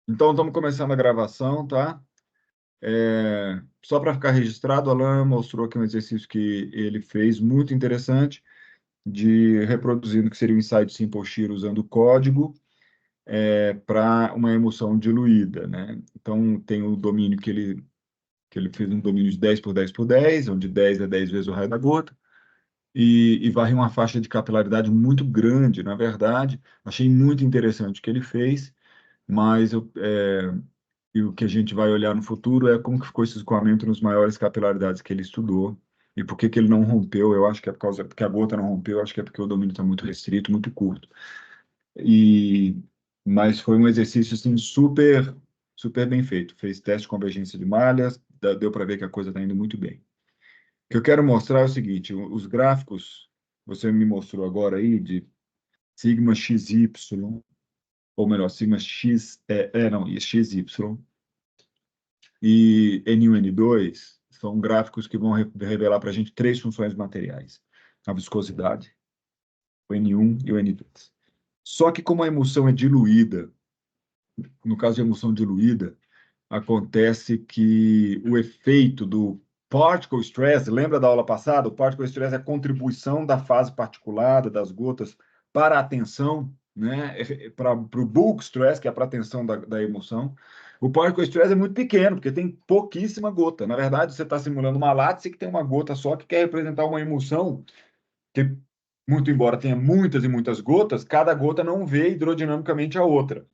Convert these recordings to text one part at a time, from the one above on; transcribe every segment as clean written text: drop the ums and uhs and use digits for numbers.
Então, estamos começando a gravação, tá? Só para ficar registrado, o Alan mostrou aqui um exercício que ele fez muito interessante, de reproduzindo o que seria o Inside Simple Shear usando o código para uma emulsão diluída, né? Então, tem o domínio que ele fez um domínio de 10 por 10 por 10, onde 10 é 10 vezes o raio da gota, e varre uma faixa de capilaridade muito grande, na verdade. Achei muito interessante o que ele fez, mas e o que a gente vai olhar no futuro é como que ficou esse escoamento nos maiores capilaridades que ele estudou e por que que ele não rompeu. Eu acho que é por causa porque a gota não rompeu, eu acho que é porque o domínio está muito restrito, muito curto. E mas foi um exercício assim super bem feito. Fez teste de convergência de malhas, deu para ver que a coisa está indo muito bem. O que eu quero mostrar é o seguinte: os gráficos você me mostrou agora aí de sigma XY, ou melhor, sigma X, não, XY e N1 e N2 são gráficos que vão revelar para a gente três funções materiais: a viscosidade, o N1 e o N2. Só que como a emulsão é diluída, no caso de emulsão diluída, acontece que o efeito do particle stress, lembra da aula passada? O particle stress é a contribuição da fase particulada das gotas para a tensão, né? Para o bulk stress, que é para a tensão da emulsão. O particle stress é muito pequeno, porque tem pouquíssima gota. Na verdade, você está simulando uma látice que tem uma gota só, que quer representar uma emulsão que, muito embora tenha muitas e muitas gotas, cada gota não vê hidrodinamicamente a outra.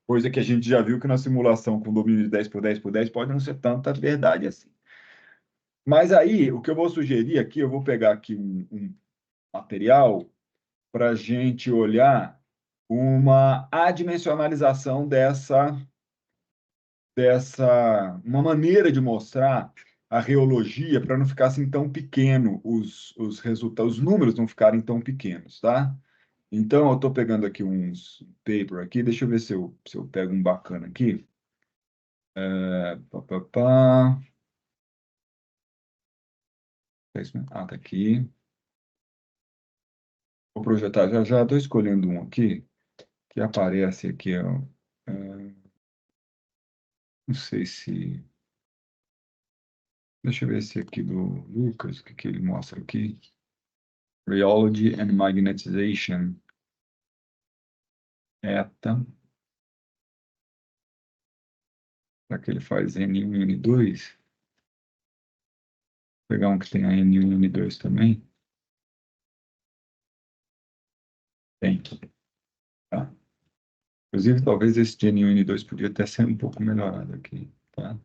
Coisa que a gente já viu que na simulação com domínio de 10 por 10 por 10 pode não ser tanta verdade assim. Mas aí, o que eu vou sugerir aqui, eu vou pegar aqui um material para a gente olhar uma adimensionalização uma maneira de mostrar a reologia para não ficar assim tão pequeno os resultados, os números não ficarem tão pequenos, tá? Então, eu estou pegando aqui uns paper aqui, deixa eu ver se eu pego um bacana aqui. Pá, pá, pá. Ah, tá aqui. Vou projetar já já. Estou escolhendo um aqui que aparece aqui. Ó. Não sei se. Deixa eu ver esse aqui do Lucas, o que, que ele mostra aqui. Rheology and Magnetization. ETA. Será que ele faz N1 e N2? Vou pegar um que tem a N1 e N2 também. Tem. Tá. Inclusive, talvez esse de N1 e N2 podia até ser um pouco melhorado aqui. Tá?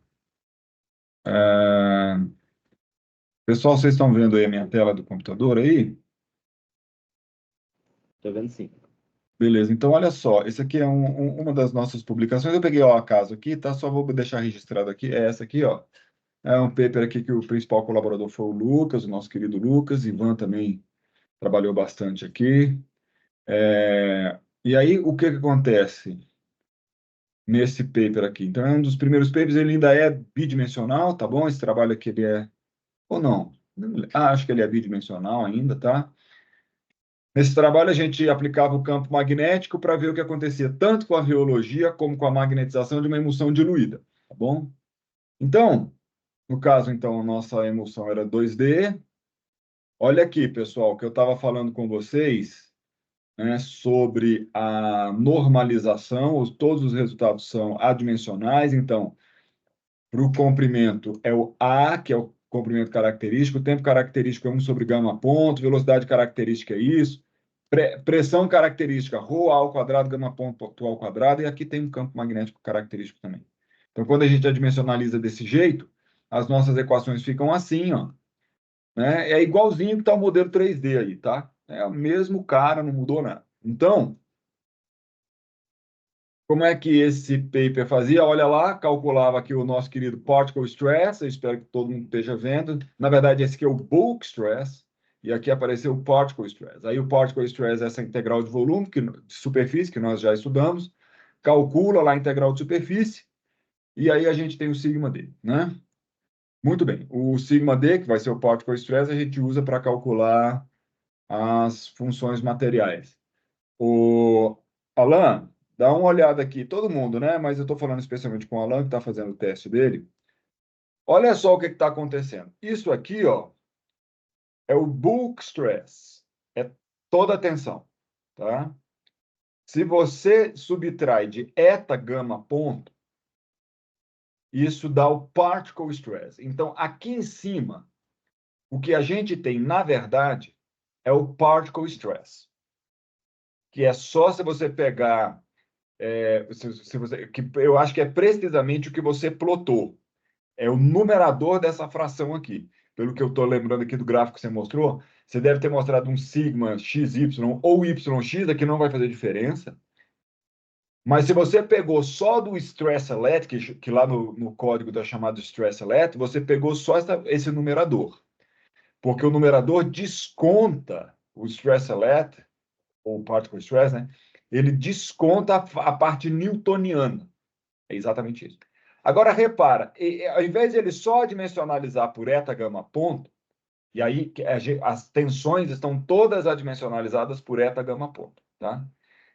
Pessoal, vocês estão vendo aí a minha tela do computador aí? Estou vendo sim. Beleza, então olha só, esse aqui é uma das nossas publicações. Eu peguei ao acaso aqui, tá? Só vou deixar registrado aqui. É essa aqui, ó. É um paper aqui que o principal colaborador foi o Lucas, o nosso querido Lucas. Ivan também trabalhou bastante aqui. E aí, o que que acontece nesse paper aqui? Então, é um dos primeiros papers, ele ainda é bidimensional, tá bom? Esse trabalho aqui, ele é... Ou não? Acho que ele é bidimensional ainda, tá? Nesse trabalho, a gente aplicava o campo magnético para ver o que acontecia tanto com a rheologia como com a magnetização de uma emulsão diluída, tá bom? Então, no caso, então, a nossa emulsão era 2D. Olha aqui, pessoal, que eu estava falando com vocês, né, sobre a normalização, todos os resultados são adimensionais. Então, para o comprimento é o A, que é o comprimento característico, o tempo característico é 1 sobre gama ponto, velocidade característica é isso, pressão característica, ρ ao quadrado, gama ponto ao quadrado, e aqui tem um campo magnético característico também. Então, quando a gente adimensionaliza desse jeito, as nossas equações ficam assim, ó, né? É igualzinho que está o modelo 3D aí, tá? É o mesmo cara, não mudou nada. Então, como é que esse paper fazia? Olha lá, calculava aqui o nosso querido particle stress, eu espero que todo mundo esteja vendo. Na verdade, esse aqui é o bulk stress, e aqui apareceu o particle stress. Aí o particle stress é essa integral de volume, de superfície, que nós já estudamos, calcula lá a integral de superfície, e aí a gente tem o sigma D, né? Muito bem. O sigma D, que vai ser o particle stress, a gente usa para calcular as funções materiais. O Alan, Dá uma olhada aqui, todo mundo, né? Mas eu estou falando especialmente com o Alan, que está fazendo o teste dele. Olha só o que está acontecendo. Isso aqui, ó, é o bulk stress. É toda a tensão, tá? Se você subtrai de eta gama ponto, isso dá o particle stress. Então, aqui em cima, o que a gente tem, na verdade, é o particle stress, que é só se você pegar, se você, que eu acho que é precisamente o que você plotou. É o numerador dessa fração aqui. Pelo que eu estou lembrando aqui do gráfico que você mostrou, você deve ter mostrado um sigma xy ou yx, aqui não vai fazer diferença. Mas se você pegou só do stress alert, que lá no código está chamado stress alert, você pegou só esse numerador. Porque o numerador desconta o stress alert, ou particle stress, né? Ele desconta a parte newtoniana. É exatamente isso. Agora, repara, ao invés de ele só dimensionalizar por eta gama ponto, e aí as tensões estão todas adimensionalizadas por eta gama ponto, tá?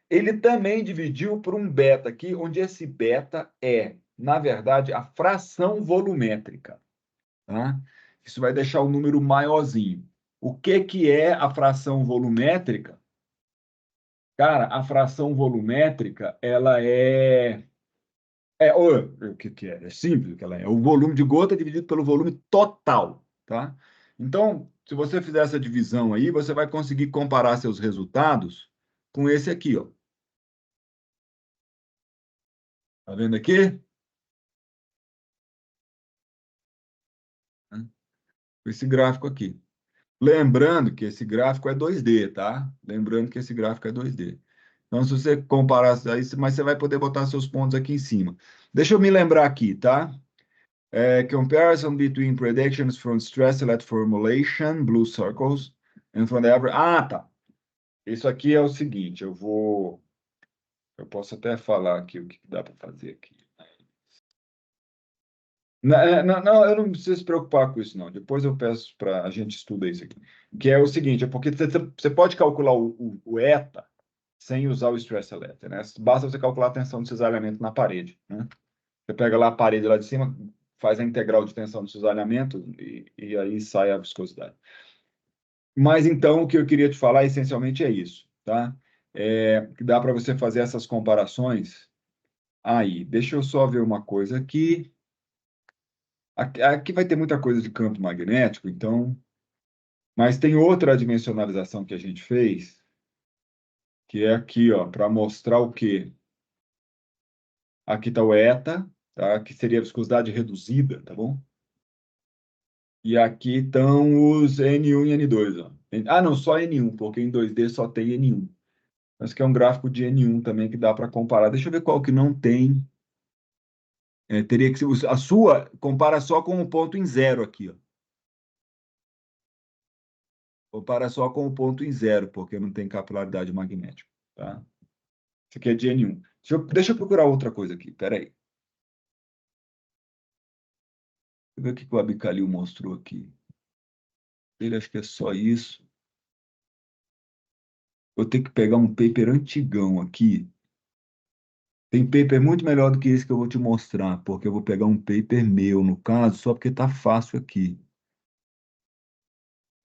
Ele também dividiu por um beta aqui, onde esse beta é, na verdade, a fração volumétrica, tá? Isso vai deixar o número maiorzinho. O que é a fração volumétrica? Cara, a fração volumétrica, ela o que é? É simples que ela é. O volume de gota dividido pelo volume total, tá? Então, se você fizer essa divisão aí, você vai conseguir comparar seus resultados com esse aqui, ó. Tá vendo aqui? Esse gráfico aqui. Lembrando que esse gráfico é 2D, tá? Lembrando que esse gráfico é 2D. Então, se você comparar aí, mas você vai poder botar seus pontos aqui em cima. Deixa eu me lembrar aqui, tá? Comparison between predictions from stress alert formulation, blue circles, and from the average. Ah, tá. Isso aqui é o seguinte, eu posso até falar aqui o que dá para fazer aqui. Não, não, eu não preciso se preocupar com isso, não. Depois eu peço para a gente estudar isso aqui. Que é o seguinte, é porque você pode calcular o eta sem usar o stress alert, né? Basta você calcular a tensão de cisalhamento na parede, né? Você pega lá a parede lá de cima, faz a integral de tensão do cisalhamento e aí sai a viscosidade. Mas então, o que eu queria te falar essencialmente é isso, tá? Que dá para você fazer essas comparações aí. Deixa eu só ver uma coisa aqui. Aqui vai ter muita coisa de campo magnético, então. Mas tem outra dimensionalização que a gente fez, que é aqui, ó, para mostrar o quê? Aqui está o eta, tá? Que seria a viscosidade reduzida, tá bom? E aqui estão os N1 e N2, ó. Ah, não, só N1, porque em 2D só tem N1. Mas que é um gráfico de N1 também que dá para comparar. Deixa eu ver qual que não tem. Teria que ser, a sua compara só com o ponto em zero aqui, ó. Compara só com o ponto em zero, porque não tem capilaridade magnética, tá? Isso aqui é de N1. Deixa eu procurar outra coisa aqui, peraí. Deixa eu ver o que o Abicalil mostrou aqui. Ele acho que é só isso. Vou ter que pegar um paper antigão aqui. Tem paper muito melhor do que esse que eu vou te mostrar, porque eu vou pegar um paper meu, no caso, só porque tá fácil aqui.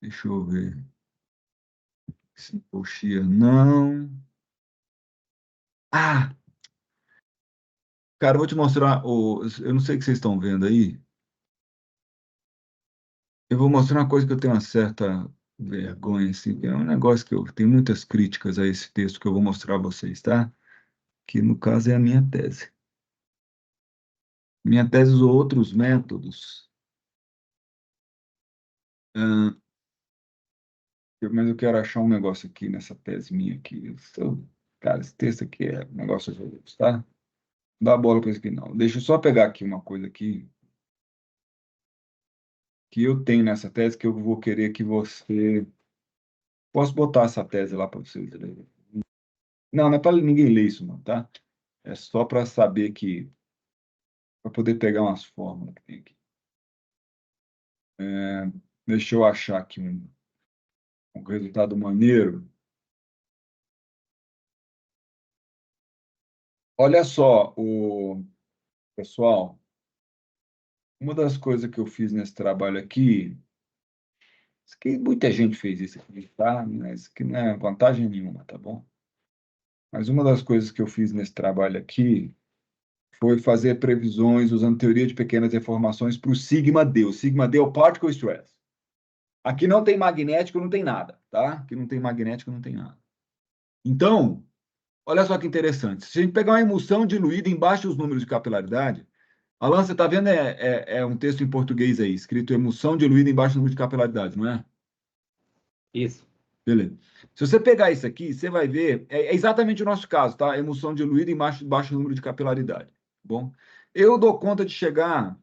Deixa eu ver. Simple Shear, não. Ah, cara, eu vou te mostrar. Eu não sei o que vocês estão vendo aí. Eu vou mostrar uma coisa que eu tenho uma certa vergonha, assim, que é um negócio que eu tenho muitas críticas a esse texto que eu vou mostrar a vocês, tá? Que no caso é a minha tese. Minha tese usou outros métodos, ah, mas eu quero achar um negócio aqui nessa tese minha aqui. Cara, esse texto aqui é um negócio de Deus, tá? Não dá bola para isso aqui, não. Deixa eu só pegar aqui uma coisa aqui que eu tenho nessa tese que eu vou querer que você. Posso botar essa tese lá para vocês lerem. Não, não é para ninguém ler isso, não, tá? É só para saber que. Para poder pegar umas fórmulas que tem aqui. É, deixa eu achar aqui um, resultado maneiro. Olha só, pessoal, uma das coisas que eu fiz nesse trabalho aqui, isso que muita gente fez isso aqui, tá? Mas que não é vantagem nenhuma, tá bom? Mas uma das coisas que eu fiz nesse trabalho aqui foi fazer previsões usando teoria de pequenas deformações para o sigma D. O sigma D é o particle stress. Aqui não tem magnético, não tem nada, tá? Aqui não tem magnético, não tem nada. Então, olha só que interessante. Se a gente pegar uma emulsão diluída embaixo dos números de capilaridade, Alan, você está vendo? É um texto em português aí, escrito emulsão diluída embaixo do número de capilaridade, não é? Isso. Beleza. Se você pegar isso aqui, você vai ver, é exatamente o nosso caso, tá? Emulsão diluída embaixo, baixo número de capilaridade. Tá bom, eu dou conta de chegar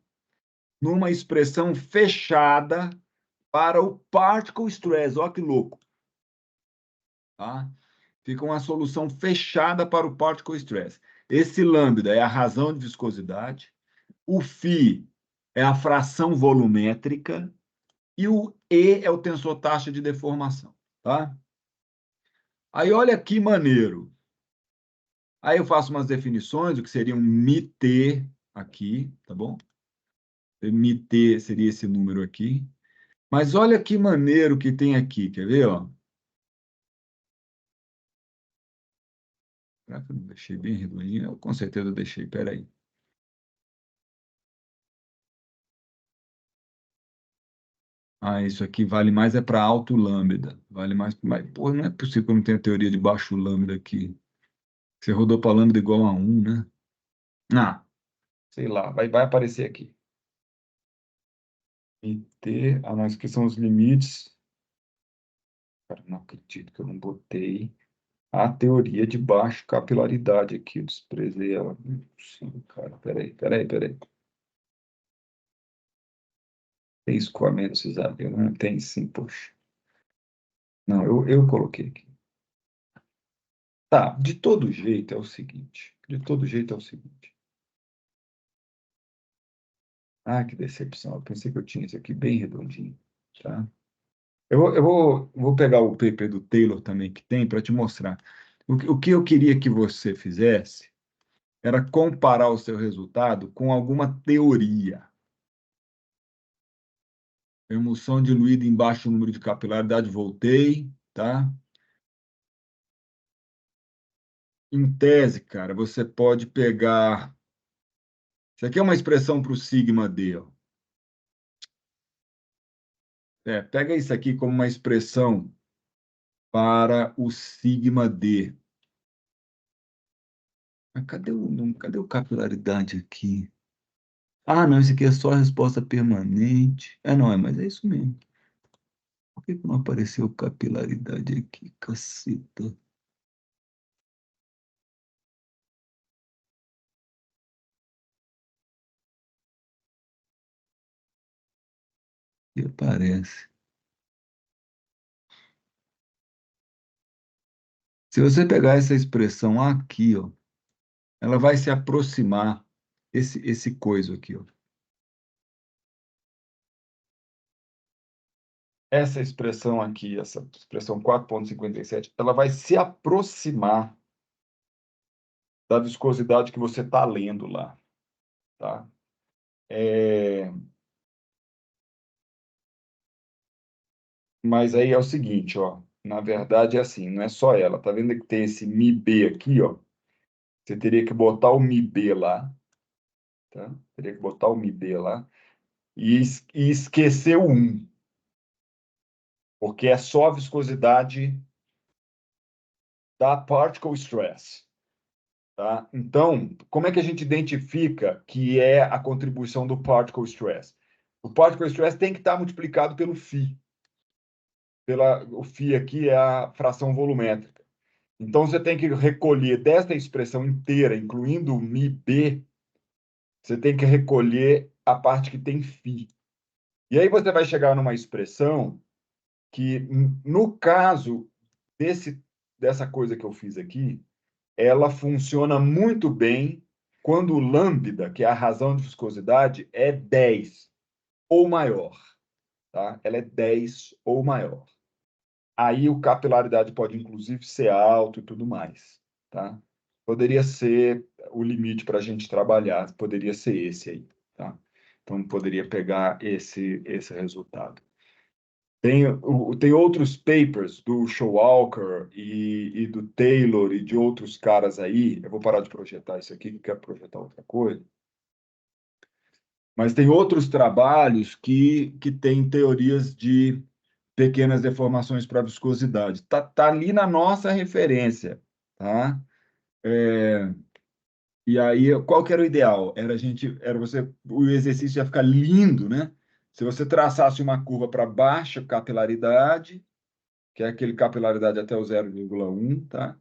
numa expressão fechada para o particle stress. Olha que louco, tá? Fica uma solução fechada para o particle stress. Esse lambda é a razão de viscosidade, o φ é a fração volumétrica e o E é o tensor taxa de deformação, tá? Aí olha que maneiro. Aí eu faço umas definições, o que seria um μt aqui, tá bom? μt seria esse número aqui. Mas olha que maneiro que tem aqui, quer ver, ó? Será que eu não deixei bem redondinho? Eu, com certeza eu deixei, peraí. Ah, isso aqui vale mais é para alto lambda. Vale mais, mas, pô, não é possível que eu não tenha teoria de baixo lambda aqui. Você rodou para lambda igual a 1, né? Ah, sei lá, vai aparecer aqui. IT, ah, não, esses aqui são os limites. Cara, não acredito que eu não botei a teoria de baixa capilaridade aqui. Eu desprezei ela. Sim, cara, peraí. Tem escoamento, Cisab? Não tem sim, poxa. Não, eu coloquei aqui. Tá, de todo jeito é o seguinte. De todo jeito é o seguinte. Ah, que decepção. Eu pensei que eu tinha isso aqui bem redondinho, tá? Eu vou pegar o paper do Taylor também que tem para te mostrar. O que eu queria que você fizesse era comparar o seu resultado com alguma teoria. Emulsão diluída em baixo número de capilaridade, voltei, tá? Em tese, cara, você pode pegar. Isso aqui é uma expressão para o sigma D, ó. Pega isso aqui como uma expressão para o sigma D. Mas cadê o capilaridade aqui? Ah, não, isso aqui é só a resposta permanente. Não, mas é isso mesmo. Por que que não apareceu capilaridade aqui, caceta? E aparece. Se você pegar essa expressão aqui, ó, ela vai se aproximar esse coisa aqui, ó. Essa expressão aqui, essa expressão 4,57, ela vai se aproximar da viscosidade que você está lendo lá, tá? Mas aí é o seguinte, ó, na verdade é assim, não é só ela, tá vendo que tem esse MIB aqui, ó? Você teria que botar o MIB lá, tá? Teria que botar o MIB lá e esquecer o 1, porque é só a viscosidade da particle stress. Tá? Então, como é que a gente identifica que é a contribuição do particle stress? O particle stress tem que estar multiplicado pelo φ. O φ aqui é a fração volumétrica. Então, você tem que recolher desta expressão inteira, incluindo o μb, você tem que recolher a parte que tem φ. E aí você vai chegar numa expressão que, no caso dessa coisa que eu fiz aqui, ela funciona muito bem quando o lambda, que é a razão de viscosidade, é 10 ou maior, tá? Ela é 10 ou maior. Aí o capilaridade pode, inclusive, ser alto e tudo mais, tá? Poderia ser o limite para a gente trabalhar poderia ser esse aí, tá? Então, poderia pegar esse resultado. Tem outros papers do Showalker e do Taylor e de outros caras aí. Eu vou parar de projetar isso aqui, que eu quero projetar outra coisa. Mas tem outros trabalhos que têm teorias de pequenas deformações para viscosidade. Tá ali na nossa referência, tá? E aí, qual que era o ideal? O exercício ia ficar lindo, né? Se você traçasse uma curva para baixa capilaridade, que é aquele capilaridade até o 0,1, tá?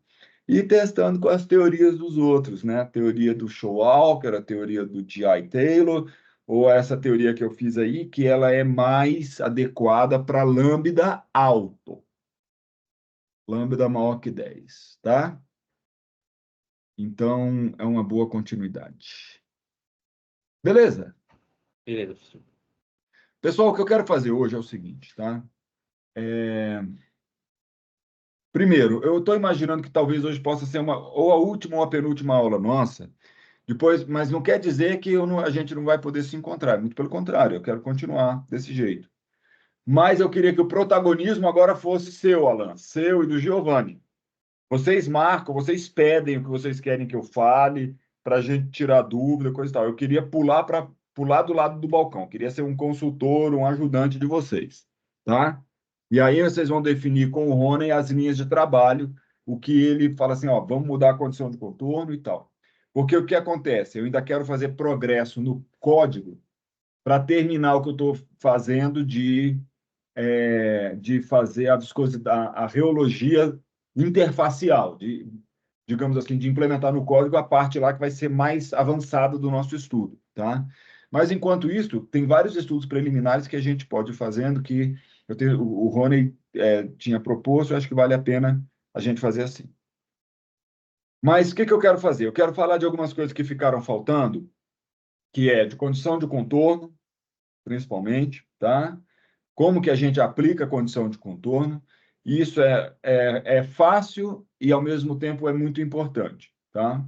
E testando com as teorias dos outros, né? A teoria do Showalker, a teoria do G.I. Taylor, ou essa teoria que eu fiz aí, que ela é mais adequada para lambda alto, lambda maior que 10, tá? Então, é uma boa continuidade. Beleza? Beleza, professor. Pessoal, o que eu quero fazer hoje é o seguinte, tá? Primeiro, eu estou imaginando que talvez hoje possa ser ou a última ou a penúltima aula nossa. Depois, mas não quer dizer que a gente não vai poder se encontrar. Muito pelo contrário, eu quero continuar desse jeito. Mas eu queria que o protagonismo agora fosse seu, Alan, seu e do Giovanni. Vocês marcam, vocês pedem o que vocês querem que eu fale, para a gente tirar dúvida, coisa e tal. Eu queria pular do lado do balcão. Eu queria ser um consultor, um ajudante de vocês, tá? E aí vocês vão definir com o Rony as linhas de trabalho, o que ele fala assim, ó, vamos mudar a condição de contorno e tal. Porque o que acontece? Eu ainda quero fazer progresso no código para terminar o que eu estou fazendo de fazer a viscosidade, a reologia interfacial, digamos assim, de implementar no código a parte lá que vai ser mais avançada do nosso estudo, tá? Mas, enquanto isso, tem vários estudos preliminares que a gente pode ir fazendo, que o Rony tinha proposto, eu acho que vale a pena a gente fazer assim. Mas o que eu quero fazer? Eu quero falar de algumas coisas que ficaram faltando, que é de condição de contorno, principalmente, tá? Como que a gente aplica a condição de contorno. Isso é fácil e, ao mesmo tempo, é muito importante, tá?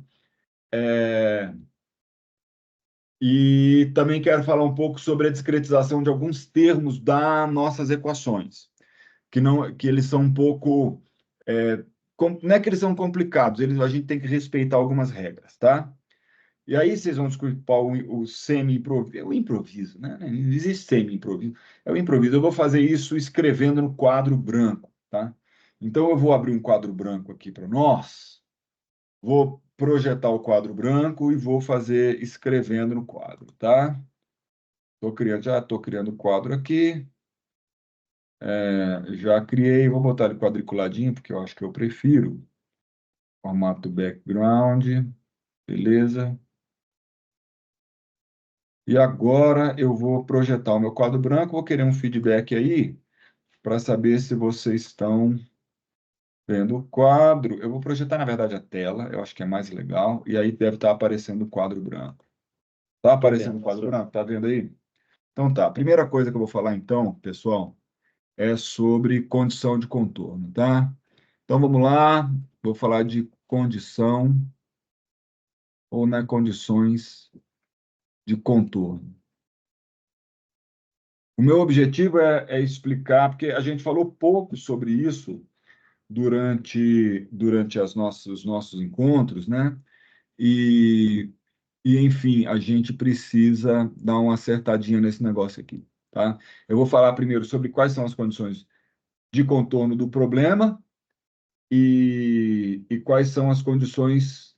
E também quero falar um pouco sobre a discretização de alguns termos das nossas equações, que eles são um pouco... não é que eles são complicados, a gente tem que respeitar algumas regras, tá? E aí vocês vão desculpar o semi-improviso, é o improviso, né? Não existe semi-improviso, é o improviso. Eu vou fazer isso escrevendo no quadro branco, tá? Então eu vou abrir um quadro branco aqui para nós, vou projetar o quadro branco e vou fazer escrevendo no quadro, tá? Já estou criando o quadro aqui, já criei, vou botar ele quadriculadinho, porque eu acho que eu prefiro. Formato background, beleza. E agora eu vou projetar o meu quadro branco, vou querer um feedback aí para saber se vocês estão vendo o quadro. Eu vou projetar, na verdade, a tela, eu acho que é mais legal, e aí deve estar aparecendo o quadro branco. Está Tô aparecendo vendo, o quadro professor. branco? Está vendo aí? Então tá, a primeira coisa que eu vou falar então, pessoal, é sobre condição de contorno, tá? Então vamos lá, vou falar de condição ou condições de contorno. O meu objetivo é explicar, porque a gente falou pouco sobre isso durante os nossos encontros, né? E, enfim, a gente precisa dar uma acertadinha nesse negócio aqui, tá? Eu vou falar primeiro sobre quais são as condições de contorno do problema e quais são as condições,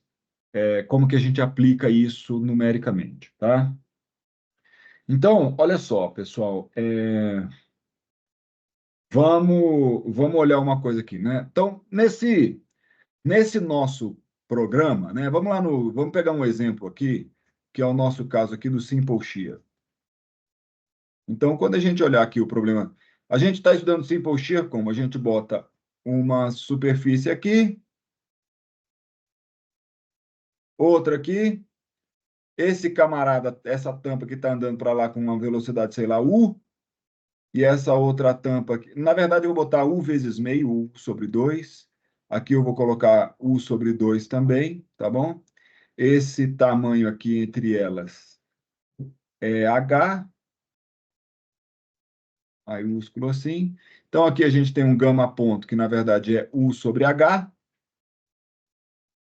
como que a gente aplica isso numericamente, tá? Então, olha só, pessoal, vamos olhar uma coisa aqui, né? Então, nesse nosso programa, né? Vamos pegar um exemplo aqui, que é o nosso caso aqui do Simple Shear. Então, quando a gente olhar aqui o problema, a gente está estudando Simple Shear como? A gente bota uma superfície aqui, outra aqui, esse camarada, essa tampa que está andando para lá com uma velocidade, sei lá, U, e essa outra tampa aqui. Na verdade, eu vou botar U vezes meio, U sobre 2. Aqui eu vou colocar U sobre 2 também, tá bom? esse tamanho aqui entre elas é H, maiúsculo assim. Então, aqui a gente tem um gama ponto, que na verdade é U sobre H,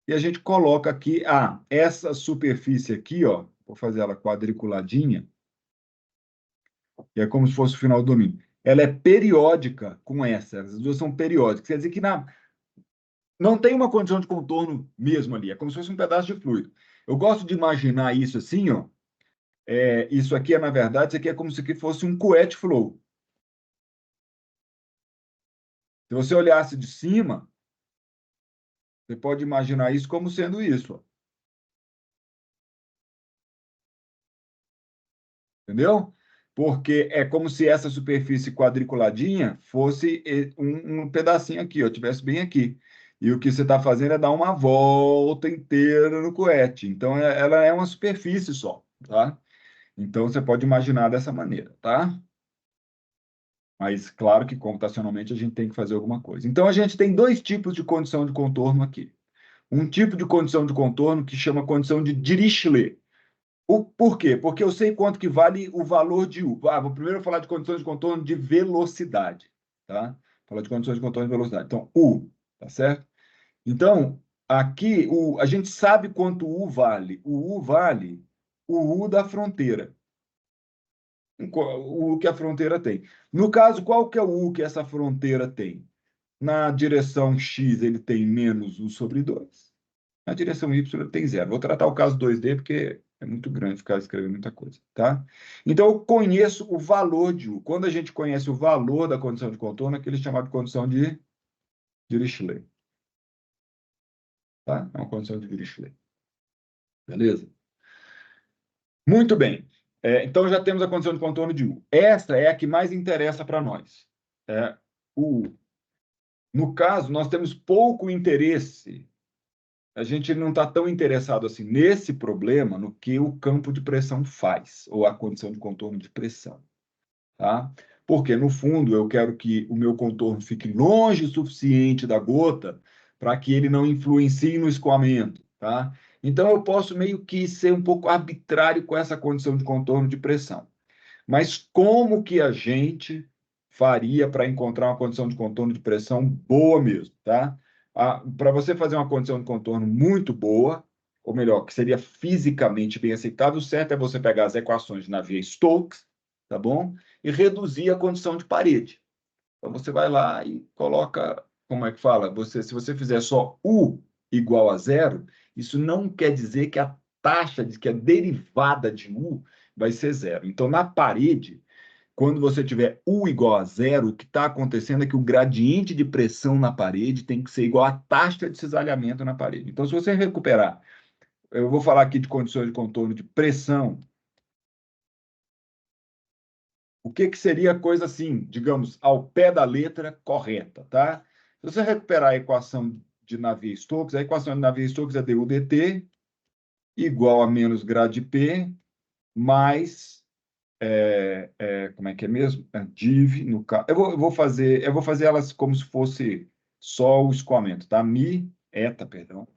e a gente coloca aqui, essa superfície aqui, ó, vou fazer ela quadriculadinha, que é como se fosse o final do domínio. Ela é periódica com essa, as duas são periódicas. Quer dizer que não tem uma condição de contorno mesmo ali, é como se fosse um pedaço de fluido. Eu gosto de imaginar isso assim, ó. Isso aqui na verdade, isso aqui é como se aqui fosse um coet flow. Se você olhasse de cima, você pode imaginar isso como sendo isso, ó. Entendeu? Porque é como se essa superfície quadriculadinha fosse um pedacinho aqui, ó, tivesse bem aqui. E o que você está fazendo é dar uma volta inteira no coete. Então, ela é uma superfície só, tá? Então, você pode imaginar dessa maneira, tá? Mas, claro que computacionalmente a gente tem que fazer alguma coisa. Então, a gente tem dois tipos de condição de contorno aqui. Um tipo de condição de contorno que chama condição de Dirichlet. Por quê? Porque eu sei quanto que vale o valor de U. Vou primeiro falar de condições de contorno de velocidade, tá? Falar de condições de contorno de velocidade. Então, U, tá certo? Então, aqui, a gente sabe quanto U vale. O U vale o U da fronteira. O U que a fronteira tem. No caso, qual que é o U que essa fronteira tem? Na direção X, ele tem menos U sobre 2. Na direção Y ele tem zero. Vou tratar o caso 2D porque é muito grande ficar escrevendo muita coisa, tá? Então, eu conheço o valor de U. Quando a gente conhece o valor da condição de contorno, é aquele chamado de condição de Dirichlet, tá? É uma condição de Dirichlet. Beleza? Muito bem. Então, já temos a condição de contorno de U. Esta é a que mais interessa para nós. O U. No caso, nós temos pouco interesse. A gente não está tão interessado assim nesse problema no que o campo de pressão faz, ou a condição de contorno de pressão, tá? Porque, no fundo, eu quero que o meu contorno fique longe o suficiente da gota para que ele não influencie no escoamento, tá? Então, eu posso meio que ser um pouco arbitrário com essa condição de contorno de pressão. Mas como que a gente faria para encontrar uma condição de contorno de pressão boa mesmo, tá? Para você fazer uma condição de contorno muito boa, ou melhor, que seria fisicamente bem aceitável, o certo é você pegar as equações de Navier-Stokes, tá bom? E reduzir a condição de parede. Então você vai lá e coloca, como é que fala? Se você fizer só U igual a zero, isso não quer dizer que a taxa de que a derivada de U vai ser zero. Então, na parede, quando você tiver U igual a zero, o que está acontecendo é que o gradiente de pressão na parede tem que ser igual à taxa de cisalhamento na parede. Então, se você recuperar, eu vou falar aqui de condições de contorno de pressão, o que seria coisa assim, digamos, ao pé da letra correta, tá? Se você recuperar a equação de Navier-Stokes, a equação de Navier-Stokes é du dt igual a menos grade P mais como é que é mesmo? Div no caso. Eu vou fazer elas como se fosse só o escoamento, tá? Eta, perdão.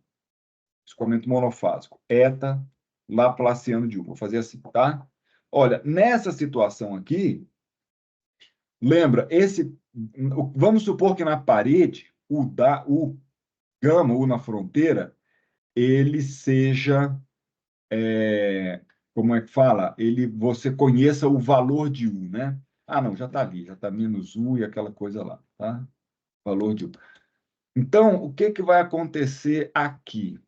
Escoamento monofásico. Eta Laplaciano de U. Vou fazer assim, tá? Olha, nessa situação aqui, lembra, vamos supor que na parede, o gama, U na fronteira, ele seja, como é que fala? Você conheça o valor de U, né? Não, já está ali, já está menos U e aquela coisa lá, tá? Valor de U. Então, o que vai acontecer aqui?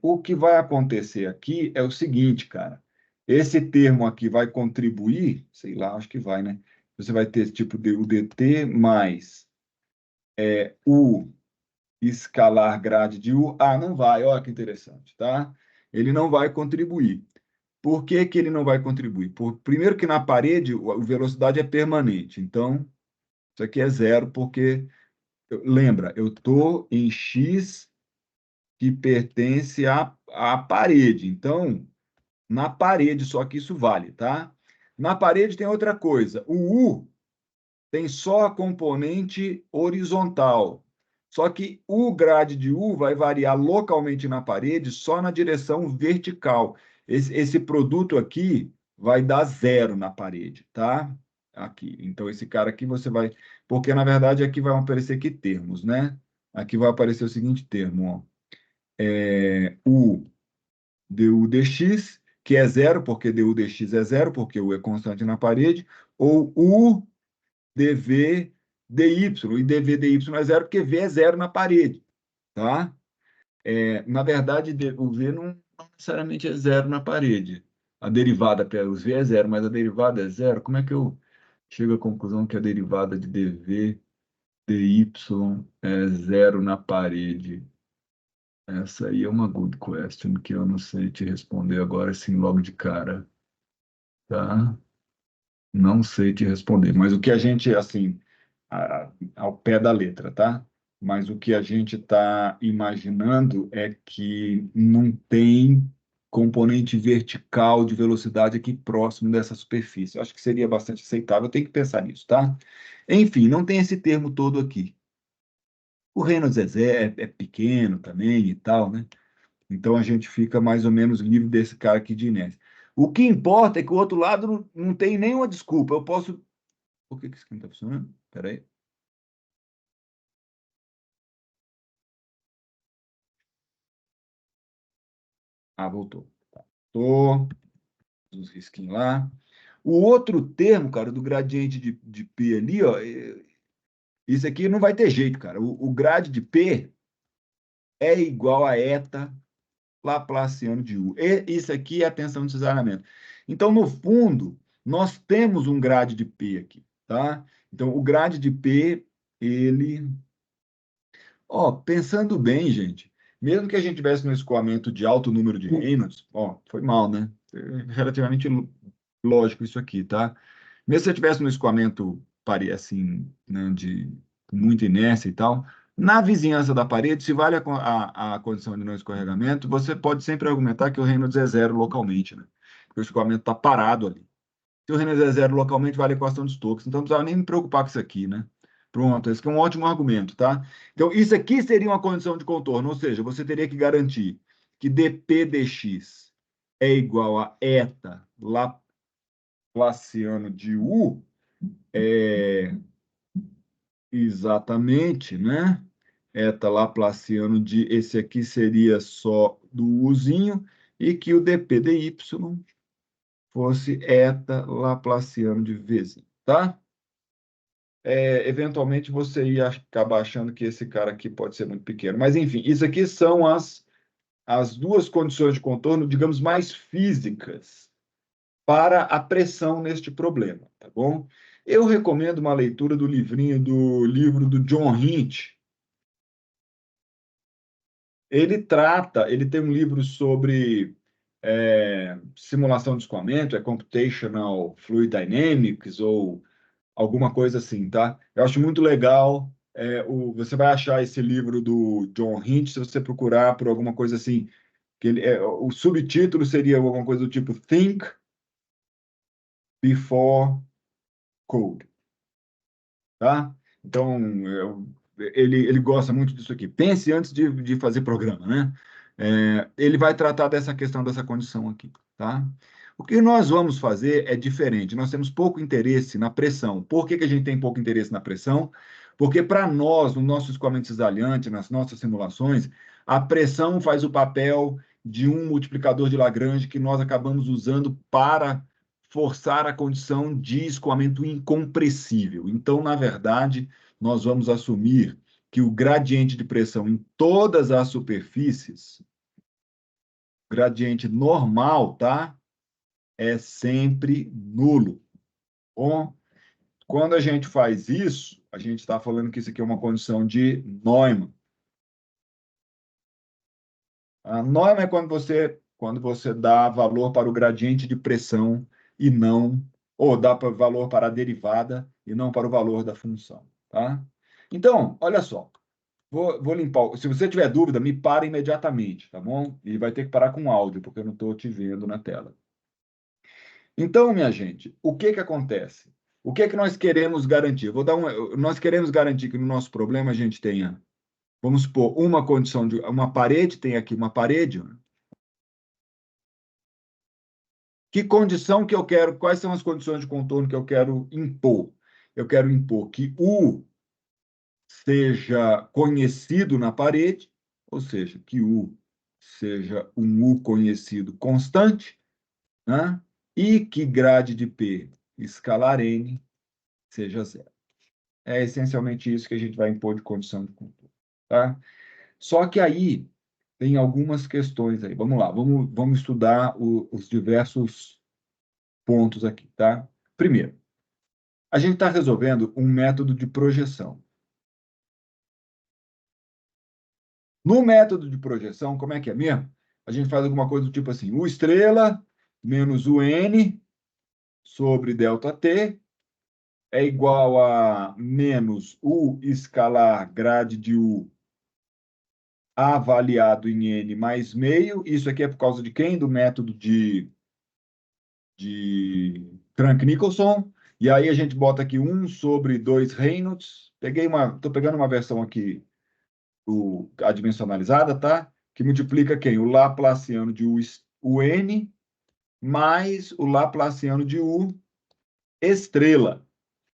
O que vai acontecer aqui é o seguinte, cara. Esse termo aqui vai contribuir, sei lá, acho que vai, né? Você vai ter esse tipo de UDT mais U escalar grade de U. Não vai, olha que interessante, tá? Ele não vai contribuir. Por que que ele não vai contribuir? Primeiro que na parede a velocidade é permanente, então isso aqui é zero, porque, lembra, eu estou em X que pertence à parede, então na parede só que isso vale, tá? Na parede tem outra coisa, o U tem só a componente horizontal, Só que o grade de U vai variar localmente na parede só na direção vertical. Esse produto aqui vai dar zero na parede, tá? Aqui. Então, esse cara aqui você vai... Porque, na verdade, aqui vai aparecer aqui termos, né? Aqui vai aparecer o seguinte termo, ó. U du dx, que é zero, porque du dx é zero, porque U é constante na parede, ou U dv dy, e dv dy é zero, porque V é zero na parede, tá? Na verdade, o V não necessariamente é zero na parede. A derivada, os V é zero, mas a derivada é zero. Como é que eu chego à conclusão que a derivada de dv dy é zero na parede? Essa aí é uma good question que eu não sei te responder agora, assim, logo de cara, tá? Não sei te responder, mas o que a gente, assim, ao pé da letra, tá? Mas o que a gente está imaginando é que não tem componente vertical de velocidade aqui próximo dessa superfície. Eu acho que seria bastante aceitável, tem que pensar nisso, tá? Enfim, não tem esse termo todo aqui. O Reynolds é pequeno também e tal, né? Então a gente fica mais ou menos livre desse cara aqui de inércia. O que importa é que o outro lado não tem nenhuma desculpa. Eu posso. Por que isso aqui não está funcionando? Espera aí. Ah, voltou. Tá. Voltou. Os risquinhos lá. O outro termo, cara, do gradiente de P ali, ó, isso aqui não vai ter jeito, cara. O grade de P é igual a eta Laplaciano de U. Isso aqui é a tensão de cisalhamento. Então, no fundo, nós temos um grade de P aqui, tá? Então, o grade de P, ele... Ó, pensando bem, gente, mesmo que a gente tivesse um escoamento de alto número de Reynolds, ó, foi mal, né? É relativamente lógico isso aqui, tá? Mesmo se você tivesse um escoamento, assim, né, de muita inércia e tal, na vizinhança da parede, se vale a condição de não escorregamento, você pode sempre argumentar que o Reynolds é zero localmente, né? Porque o escoamento está parado ali. Se o Reynolds é zero localmente, vale a equação de Stokes. Então, não precisava nem me preocupar com isso aqui, né? Pronto, esse aqui é um ótimo argumento, tá? Então, isso aqui seria uma condição de contorno, ou seja, você teria que garantir que dp dx é igual a eta Laplaciano de U, exatamente, né? Eta Laplaciano de, esse aqui seria só do Uzinho, e que o dp dy fosse eta Laplaciano de V, tá? Eventualmente você ia acabar achando que esse cara aqui pode ser muito pequeno. Mas, enfim, isso aqui são as duas condições de contorno, digamos, mais físicas para a pressão neste problema, tá bom? Eu recomendo uma leitura do livro do John Hint. Ele tem um livro sobre simulação de escoamento, Computational Fluid Dynamics, ou alguma coisa assim, tá? Eu acho muito legal. Você vai achar esse livro do John Hint se você procurar por alguma coisa assim. O subtítulo seria alguma coisa do tipo Think Before Code, tá? Então, ele gosta muito disso aqui. Pense antes de fazer programa, né? Ele vai tratar dessa questão, dessa condição aqui, tá? O que nós vamos fazer é diferente. Nós temos pouco interesse na pressão. Por que que a gente tem pouco interesse na pressão? Porque para nós, no nosso escoamento cisalhante, nas nossas simulações, a pressão faz o papel de um multiplicador de Lagrange que nós acabamos usando para forçar a condição de escoamento incompressível. Então, na verdade, nós vamos assumir que o gradiente de pressão em todas as superfícies, gradiente normal, tá? É sempre nulo. Bom, quando a gente faz isso, a gente está falando que isso aqui é uma condição de Neumann. A Neumann é quando você dá valor para o gradiente de pressão e não, ou dá valor para a derivada e não para o valor da função, tá? Então, olha só, vou limpar. Se você tiver dúvida, me para imediatamente, tá bom? E vai ter que parar com o áudio, porque eu não estou te vendo na tela. Então, minha gente, o que que acontece? O que é que nós queremos garantir? Nós queremos garantir que no nosso problema a gente tenha Vamos supor, uma condição de uma parede, tem aqui uma parede. Que condição que eu quero, quais são as condições de contorno que eu quero impor? Eu quero impor que U seja conhecido na parede, ou seja, que U seja um U conhecido constante, né? E que grade de P escalar N seja zero. É essencialmente isso que a gente vai impor de condição de contorno, tá? Só que aí tem algumas questões aí. Vamos lá, vamos estudar os diversos pontos aqui, tá? Primeiro, a gente está resolvendo um método de projeção. No método de projeção, como é que é mesmo? A gente faz alguma coisa do tipo assim, U estrela menos o N sobre ΔT é igual a menos U escalar grade de U avaliado em N mais meio. Isso aqui é por causa de quem? Do método de Crank-Nicolson. E aí a gente bota aqui 1 sobre 2 Reynolds. Estou pegando uma versão aqui adimensionalizada, tá? Que multiplica quem? O Laplaciano de U N mais o Laplaciano de U estrela.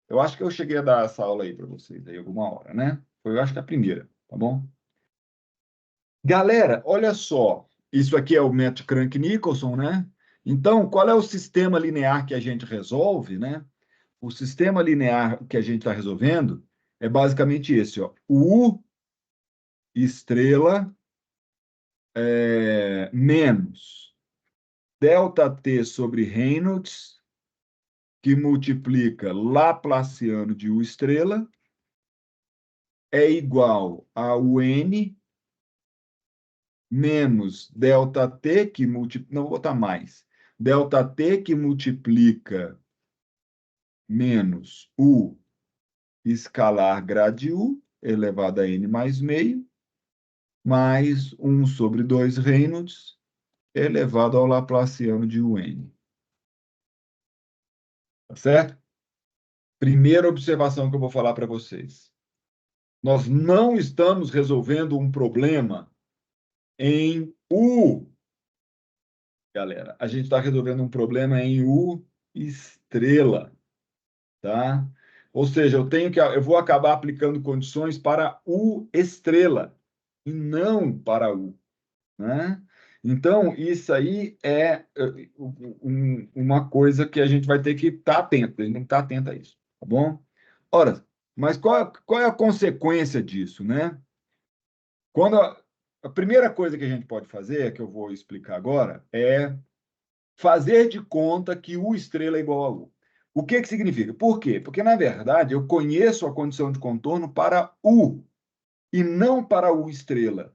Eu acho que eu cheguei a dar essa aula aí para vocês aí alguma hora, né? Foi, eu acho que a primeira, tá bom? Galera, olha só. Isso aqui é o método Crank-Nicolson, né? Então, qual é o sistema linear que a gente resolve, né? O sistema linear que a gente está resolvendo é basicamente esse, ó. O U estrela menos ΔT sobre Reynolds, que multiplica Laplaciano de U estrela, é igual a UN menos ΔT, que multiplica. Não, vou botar mais. ΔT que multiplica menos U escalar grade U, elevado a N mais meio, mais 1 sobre 2 Reynolds, elevado ao Laplaciano de UN. Tá certo? Primeira observação que eu vou falar para vocês. Nós não estamos resolvendo um problema em U, galera. A gente está resolvendo um problema em U estrela, tá? Ou seja, eu vou acabar aplicando condições para U estrela e não para U, né? Então, isso aí é uma coisa que a gente vai ter que estar atento, a gente tem que estar atento a isso, tá bom? Ora, mas qual é a consequência disso, né? Quando a primeira coisa que a gente pode fazer, que eu vou explicar agora, é fazer de conta que U estrela é igual a U. O que que significa? Por quê? Porque, na verdade, eu conheço a condição de contorno para U e não para U estrela.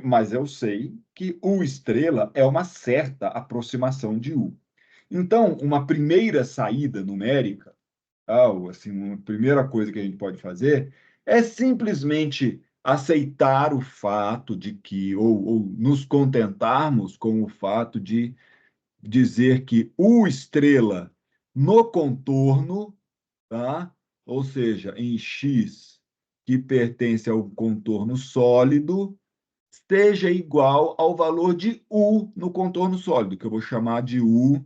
Mas eu sei que U estrela é uma certa aproximação de U. Então, uma primeira saída numérica, assim, uma primeira coisa que a gente pode fazer é simplesmente aceitar o fato de que, ou nos contentarmos com o fato de dizer que U estrela no contorno, tá? Ou seja, em X que pertence ao contorno sólido, seja igual ao valor de U no contorno sólido, que eu vou chamar de U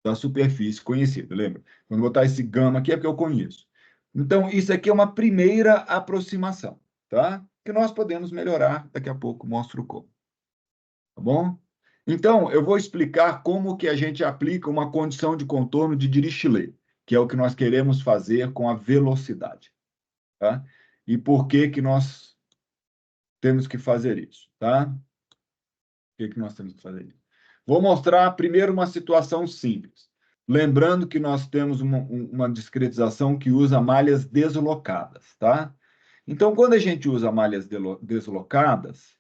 da superfície conhecida, lembra? Quando eu botar esse gama aqui é porque eu conheço. Então, isso aqui é uma primeira aproximação, tá? Que nós podemos melhorar, daqui a pouco mostro como, tá bom? Então, eu vou explicar como que a gente aplica uma condição de contorno de Dirichlet, que é o que nós queremos fazer com a velocidade, tá? E por que que nós temos que fazer isso, tá? Por que que nós temos que fazer isso? Vou mostrar primeiro uma situação simples. Lembrando que nós temos uma discretização que usa malhas deslocadas, tá? Então, quando a gente usa malhas deslocadas,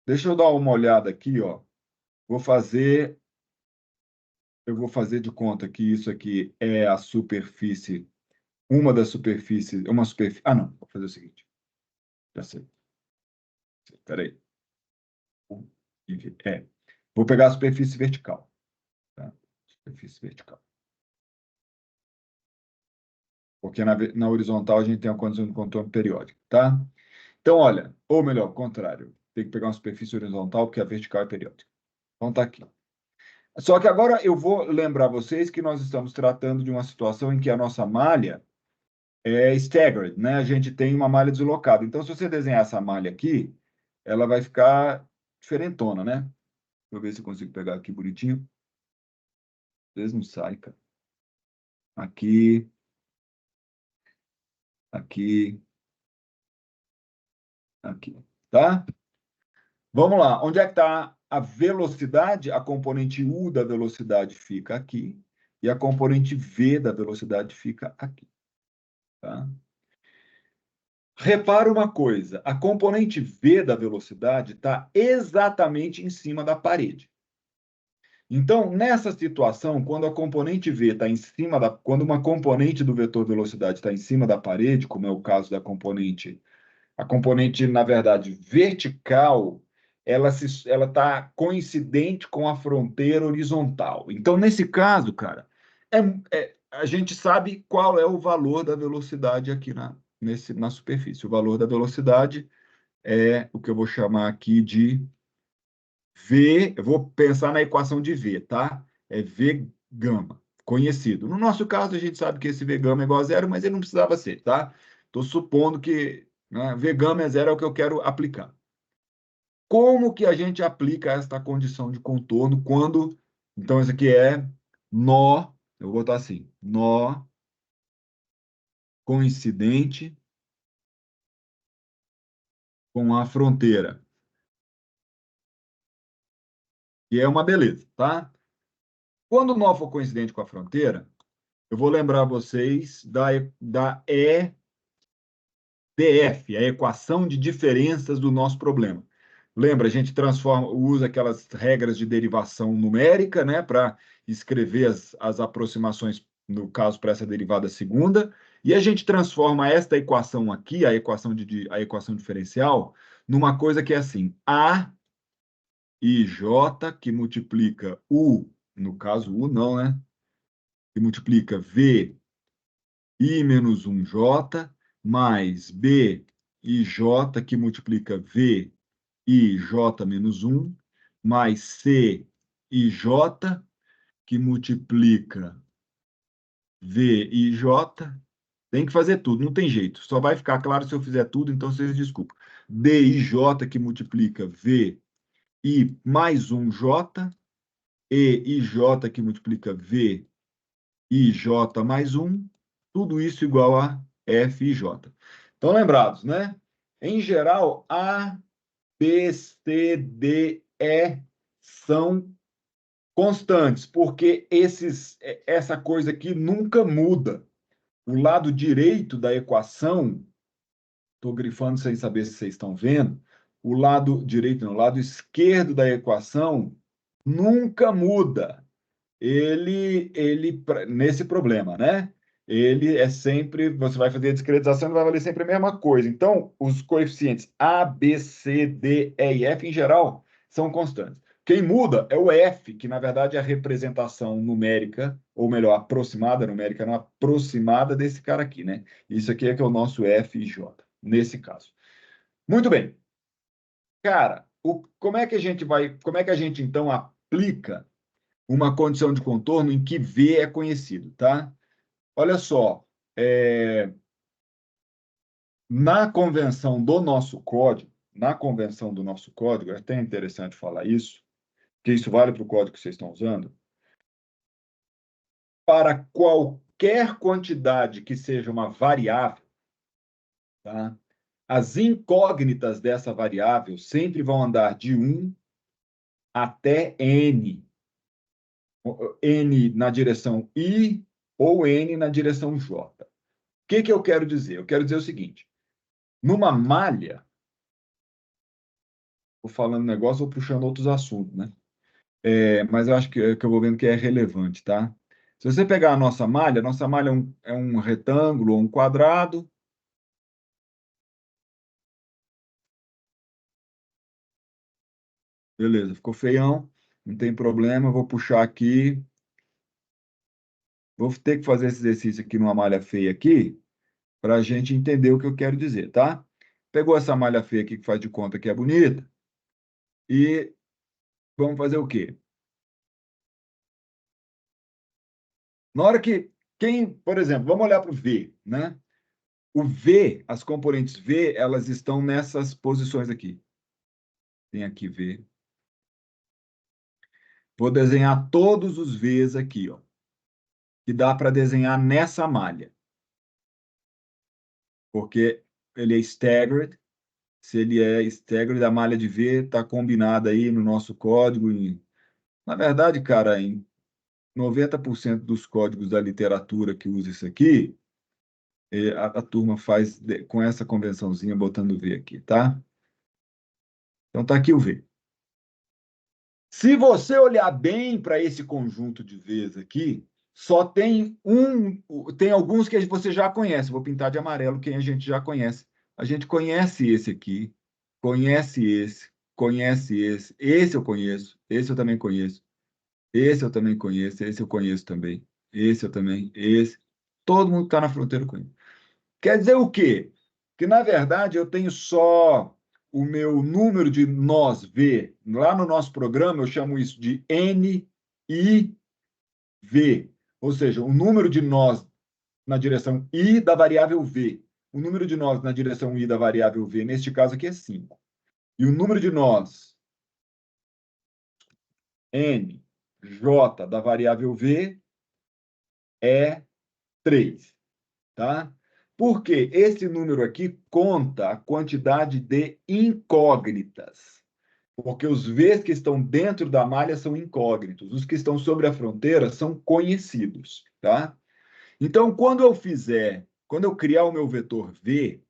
deixa eu dar uma olhada aqui, ó. Vou fazer, eu vou fazer de conta que isso aqui é a superfície, uma das superfícies, uma superfície. Ah, não, vou fazer o seguinte. Já sei. Espera aí. Vou pegar a superfície vertical, tá? Superfície vertical. porque na horizontal a gente tem a condição de contorno periódico, tá? Então, olha, ou melhor, ao contrário, tem que pegar uma superfície horizontal, porque a vertical é periódica. Então, tá aqui. Só que agora eu vou lembrar vocês que nós estamos tratando de uma situação em que a nossa malha é staggered, né? A gente tem uma malha deslocada. Então, se você desenhar essa malha aqui, ela vai ficar diferentona, né? Deixa eu ver se eu consigo pegar aqui bonitinho. Às vezes não sai, cara. Aqui, aqui, aqui, tá? Vamos lá. Onde é que está a velocidade? A componente U da velocidade fica aqui e a componente V da velocidade fica aqui, tá? Repara uma coisa, a componente V da velocidade está exatamente em cima da parede. Então, nessa situação, quando a componente V está em cima da, quando uma componente do vetor velocidade está em cima da parede, como é o caso da componente, a componente, na verdade, vertical, ela está coincidente com a fronteira horizontal. Então, nesse caso, cara, a gente sabe qual é o valor da velocidade aqui na superfície. O valor da velocidade é o que eu vou chamar aqui de V, eu vou pensar na equação de V, tá? É V gama, conhecido. No nosso caso, a gente sabe que esse V gama é igual a zero, mas ele não precisava ser, tá? Estou supondo que, né, V gama é zero é o que eu quero aplicar. Como que a gente aplica esta condição de contorno quando... Então, isso aqui é nó, eu vou botar assim, nó coincidente com a fronteira, que é uma beleza, tá? Quando o nó for coincidente com a fronteira, eu vou lembrar vocês da EDF, a equação de diferenças do nosso problema. Lembra, a gente usa aquelas regras de derivação numérica, né, para escrever as aproximações, no caso, para essa derivada segunda, e a gente transforma esta equação aqui, a equação diferencial, numa coisa que é assim, A e J, que multiplica U, no caso U não, né, que multiplica V I menos 1J, mais B e J, que multiplica V e J menos 1, mais C e J, que multiplica V e J. Tem que fazer tudo, não tem jeito. Só vai ficar claro se eu fizer tudo, então vocês desculpem. D e J, que multiplica V e mais 1J, E e J, que multiplica V e J mais 1, tudo isso igual a F e J. Estão lembrados, né? Em geral, A, B, C, D, E são constantes, porque essa coisa aqui nunca muda. O lado direito da equação, estou grifando sem saber se vocês estão vendo, o lado direito, não, o lado esquerdo da equação nunca muda. Nesse problema, né? Ele é sempre, você vai fazer a discretização, ele vai valer sempre a mesma coisa. Então, os coeficientes A, B, C, D, E e F, em geral, são constantes. Quem muda é o F, que na verdade é a representação numérica, ou melhor, aproximada numérica, não aproximada desse cara aqui, né? Isso aqui é que é o nosso F e J, nesse caso. Muito bem. Cara, como é que a gente então aplica uma condição de contorno em que V é conhecido, tá? Olha só, na convenção do nosso código, é até interessante falar isso, que isso vale para o código que vocês estão usando, para qualquer quantidade que seja uma variável, tá? As incógnitas dessa variável sempre vão andar de 1 até n. N na direção I ou N na direção J. O que eu quero dizer? Eu quero dizer o seguinte: numa malha, vou falando negócio, vou puxando outros assuntos, né? Mas eu acho que eu vou vendo que é relevante, tá? Se você pegar a nossa malha é um retângulo ou um quadrado. Beleza, ficou feião, não tem problema, eu vou puxar aqui Vou ter que fazer esse exercício aqui numa malha feia aqui, para a gente entender o que eu quero dizer, tá? Pegou essa malha feia aqui que faz de conta que é bonita, e vamos fazer o quê? Na hora que por exemplo, vamos olhar para o V, né? O V, as componentes V, elas estão nessas posições aqui. Tem aqui V. Vou desenhar todos os Vs aqui, ó. Que dá para desenhar nessa malha. Porque ele é staggered. Se ele é staggered, a malha de V está combinada aí no nosso código. Na verdade, cara, em 90% dos códigos da literatura que usa isso aqui, a turma faz com essa convençãozinha, botando V aqui, tá? Então tá aqui o V. Se você olhar bem para esse conjunto de Vs aqui, só tem alguns que você já conhece. Vou pintar de amarelo quem a gente já conhece. A gente conhece esse aqui, conhece esse eu conheço, esse eu também conheço, esse eu também conheço, esse eu conheço também, esse eu também, esse. Todo mundo está na fronteira com ele. Quer dizer o quê? Que, na verdade, eu tenho só o meu número de nós V. Lá no nosso programa, eu chamo isso de NIV. Ou seja, o número de nós na direção I da variável V. O número de nós na direção I da variável V, neste caso aqui, é 5. E o número de nós N, J da variável V é 3. Tá? Porque esse número aqui conta a quantidade de incógnitas. Porque os Vs que estão dentro da malha são incógnitos, os que estão sobre a fronteira são conhecidos, tá? Então, quando eu criar o meu vetor V,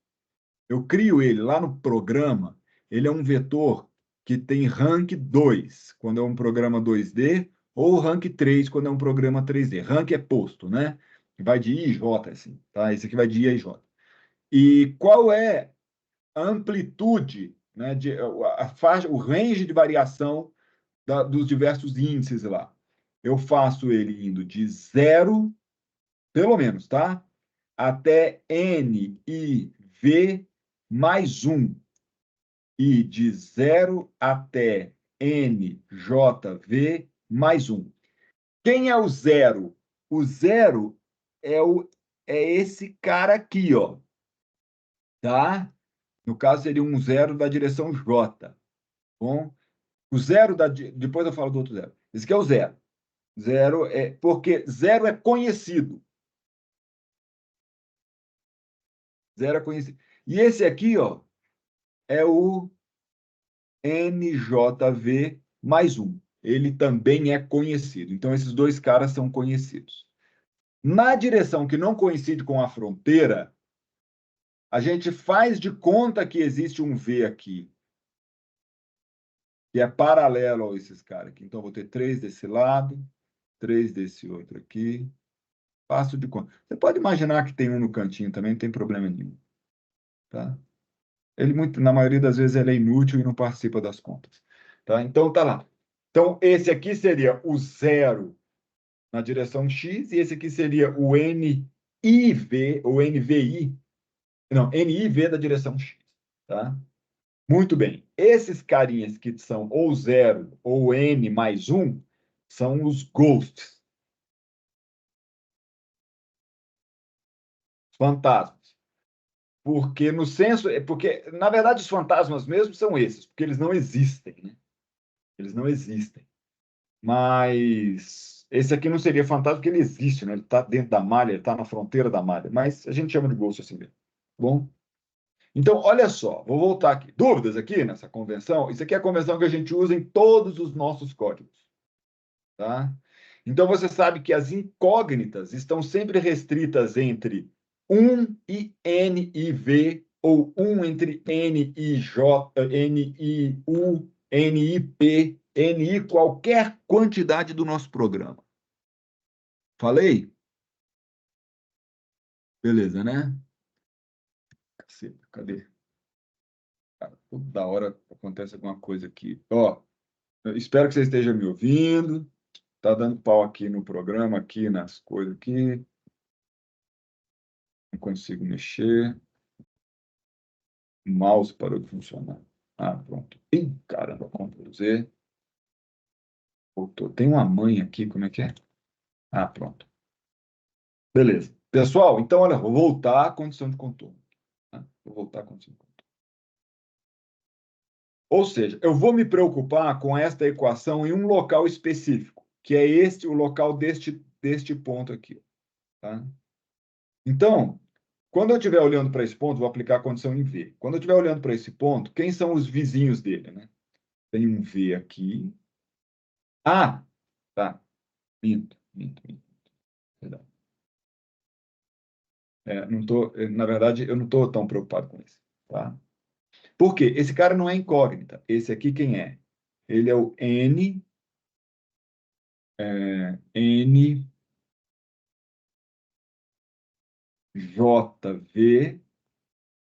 eu crio ele lá no programa, ele é um vetor que tem rank 2, quando é um programa 2D, ou rank 3, quando é um programa 3D. Rank é posto, né? Vai de I e J, assim, tá? Esse aqui vai de I a J. E qual é a amplitude, né, a faixa, o range de variação dos diversos índices lá? Eu faço ele indo de 0, pelo menos, tá? Até NIV mais 1. E de 0 até NJV mais 1. Quem é o zero? O zero é esse cara aqui, ó. Tá? No caso, seria um zero da direção J. Bom, o zero depois eu falo do outro zero. Esse aqui é o zero. Zero é porque zero é conhecido. Zero é conhecido. E esse aqui, ó, é o NJV mais 1. Ele também é conhecido. Então, esses dois caras são conhecidos. Na direção que não coincide com a fronteira, a gente faz de conta que existe um V aqui, que é paralelo a esses caras aqui. Então, vou ter 3 desse lado, 3 desse outro aqui. Faço de conta. Você pode imaginar que tem um no cantinho também, não tem problema nenhum. Tá? Na maioria das vezes, ele é inútil e não participa das contas. Tá? Então, tá lá. Então, esse aqui seria o zero na direção X, e esse aqui seria o NIV, ou NVI, não, NIV da direção X. Tá? Muito bem. Esses carinhas que são ou zero ou N mais 1 são os ghosts, fantasmas. Porque no senso, porque na verdade os fantasmas mesmo são esses, porque eles não existem, né? Eles não existem. Mas esse aqui não seria fantasma porque ele existe, né? Ele está dentro da malha, ele está na fronteira da malha, mas a gente chama de ghost assim mesmo. Bom, então olha só, vou voltar aqui. Dúvidas aqui nessa convenção? Isso aqui é a convenção que a gente usa em todos os nossos códigos, tá? Então você sabe que as incógnitas estão sempre restritas entre 1 e NIV, ou 1 entre NIJ, NIU, NIP, NI, qualquer quantidade do nosso programa. Falei? Beleza, né? Caceta, cadê? Cara, toda hora acontece alguma coisa aqui. Ó, eu espero que você esteja me ouvindo. tá dando pau aqui no programa, aqui nas coisas aqui. Não consigo mexer. O mouse parou de funcionar. Ah, pronto. Ih, caramba, Ctrl Z. Voltou. Tem uma mãe aqui, como é que é? Ah, pronto. Beleza. Pessoal, então, olha, vou voltar à condição de contorno. Tá? Vou voltar à condição de contorno. Ou seja, eu vou me preocupar com esta equação em um local específico, que é este, o local deste ponto aqui. Tá? Então, quando eu estiver olhando para esse ponto, vou aplicar a condição em V. Quando eu estiver olhando para esse ponto, quem são os vizinhos dele, né? Tem um V aqui. Ah, tá. Minto. Perdão. Não tô, na verdade, eu não estou tão preocupado com isso. Tá? Por quê? Esse cara não é incógnita. Esse aqui quem é? Ele é o NJV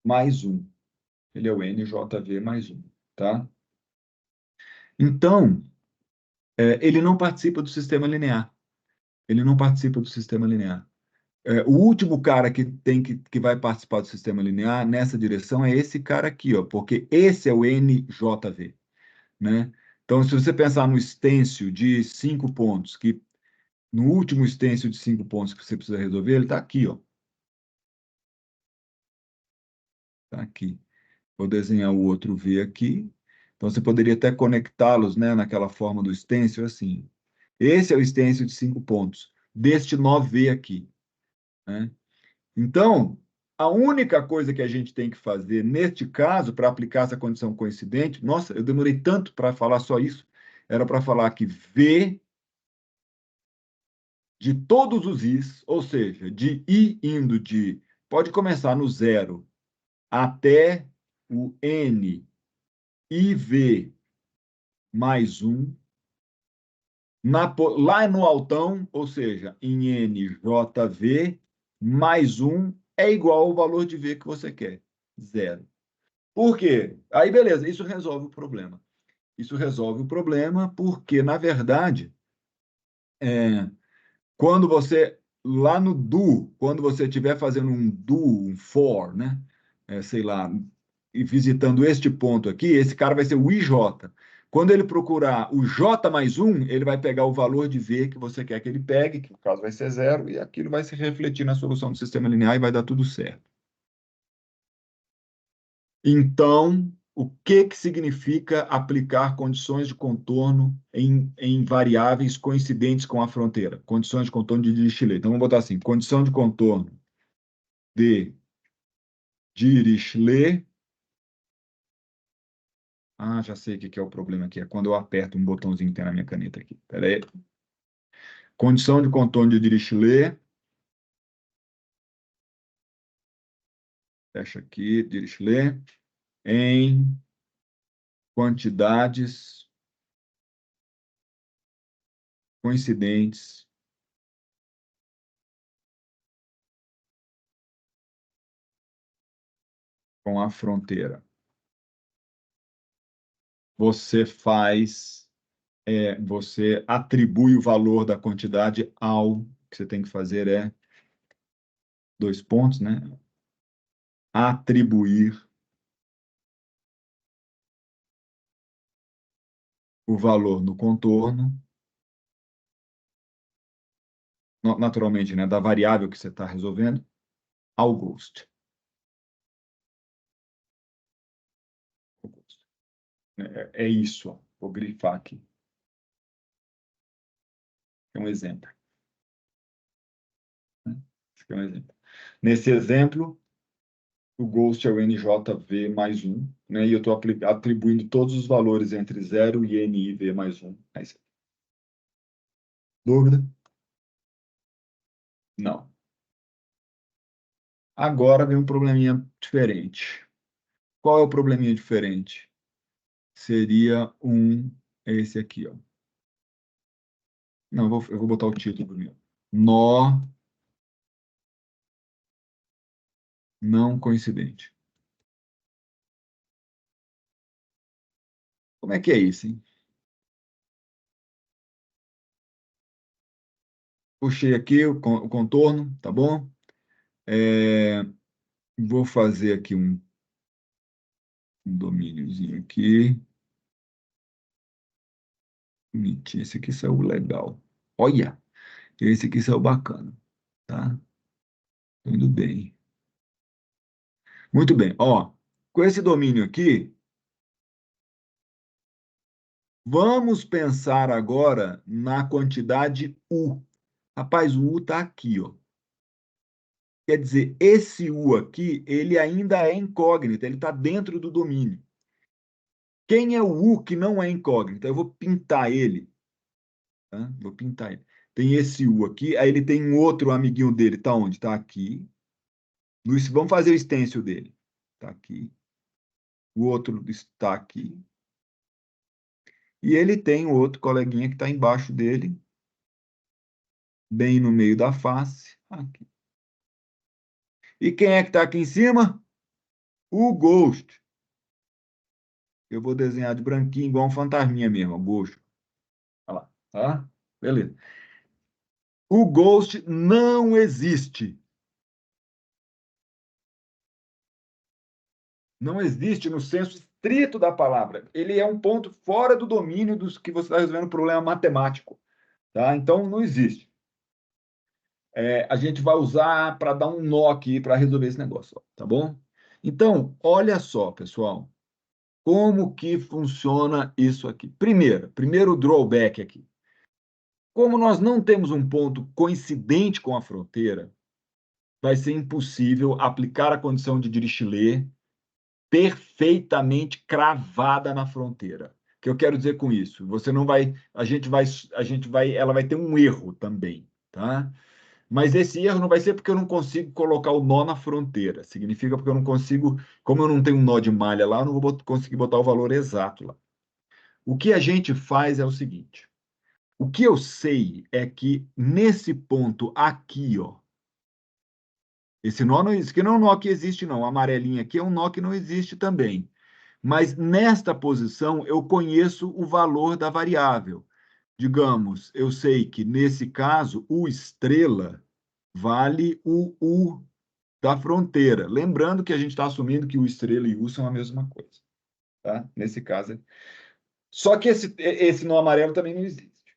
mais um. Ele é o NJV mais um. Tá? Então, ele não participa do sistema linear. Ele não participa do sistema linear. O último cara que vai participar do sistema linear nessa direção é esse cara aqui, ó, porque esse é o NJV, né? Então, se você pensar no extensio de 5 pontos, que no último extensio de 5 pontos que você precisa resolver, ele está aqui, ó. Está aqui. Vou desenhar o outro V aqui. Então, você poderia até conectá-los, né, naquela forma do extensio, assim. Esse é o extensio de 5 pontos, deste nó V aqui, né? Então, a única coisa que a gente tem que fazer neste caso, para aplicar essa condição coincidente, nossa, eu demorei tanto para falar só isso, era para falar que V de todos os Is, ou seja, de I indo de, pode começar no zero até o N IV mais um, lá no altão, ou seja, em NJV, mais um é igual ao valor de V que você quer, zero. Por quê? Aí, beleza, isso resolve o problema. Isso resolve o problema porque, na verdade, é, quando você, lá no do, quando você estiver fazendo um do, um for, né? Sei lá, e visitando este ponto aqui, esse cara vai ser o IJ. Quando ele procurar o J mais um, ele vai pegar o valor de V que você quer que ele pegue, que no caso vai ser zero, e aquilo vai se refletir na solução do sistema linear e vai dar tudo certo. Então, o que significa aplicar condições de contorno em variáveis coincidentes com a fronteira? Condições de contorno de Dirichlet. Então, vamos botar assim, condição de contorno de Dirichlet. Ah, já sei o que é o problema aqui. É quando eu aperto um botãozinho que tem na minha caneta aqui. Espera aí. Condição de contorno de Dirichlet. Fecha aqui, Dirichlet. Em quantidades coincidentes com a fronteira. Você você atribui o valor da quantidade ao, que você tem que fazer é 2 pontos, né? Atribuir o valor no contorno, naturalmente, né, da variável que você está resolvendo, ao ghost. É isso, ó. Vou grifar aqui. É um exemplo. Né? Esse aqui é um exemplo. Nesse exemplo, o ghost é o NJV mais um, né? E eu estou atribuindo todos os valores entre 0 e NIV mais um. É isso. Dúvida? Não. Agora vem um probleminha diferente. Qual é o probleminha diferente? Seria esse aqui, ó. Não, eu vou botar o título primeiro. Nó não coincidente. Como é que é isso, hein? Puxei aqui o contorno, tá bom? Vou fazer aqui um domíniozinho aqui. Bonitinho. Esse aqui saiu legal. Olha, esse aqui saiu bacana, tá? Tô indo bem. Muito bem. Ó, com esse domínio aqui, vamos pensar agora na quantidade U. Rapaz, o U tá aqui, ó. Quer dizer, esse U aqui, ele ainda é incógnito, ele está dentro do domínio. Quem é o U que não é incógnito? Eu vou pintar ele, tá? Vou pintar ele. Tem esse U aqui, aí ele tem um outro amiguinho dele, tá onde? Tá aqui. Vamos fazer o stencil dele. Tá aqui. O outro está aqui. E ele tem o outro coleguinha que está embaixo dele, bem no meio da face. Aqui. E quem é que está aqui em cima? O Ghost. Eu vou desenhar de branquinho, igual um fantasminha mesmo, o Ghost. Olha lá, tá? Beleza. O Ghost não existe. Não existe no senso estrito da palavra. Ele é um ponto fora do domínio dos que você está resolvendo um problema matemático. Tá? Então, não existe. A gente vai usar para dar um nó aqui para resolver esse negócio, tá bom? Então, olha só, pessoal, como que funciona isso aqui. Primeiro drawback aqui. Como nós não temos um ponto coincidente com a fronteira, vai ser impossível aplicar a condição de Dirichlet perfeitamente cravada na fronteira. O que eu quero dizer com isso? Você não vai, ela vai ter um erro também, tá? Mas esse erro não vai ser porque eu não consigo colocar o nó na fronteira. Significa porque eu não consigo, como eu não tenho um nó de malha lá, eu não vou conseguir botar o valor exato lá. O que a gente faz é o seguinte: o que eu sei é que nesse ponto aqui, ó, esse nó não existe, que não é um nó que existe, não. A amarelinha aqui é um nó que não existe também. Mas nesta posição eu conheço o valor da variável. Digamos, eu sei que nesse caso o estrela vale o U da fronteira. Lembrando que a gente está assumindo que o estrela e o U são a mesma coisa. Tá? Nesse caso. Só que esse nó amarelo também não existe.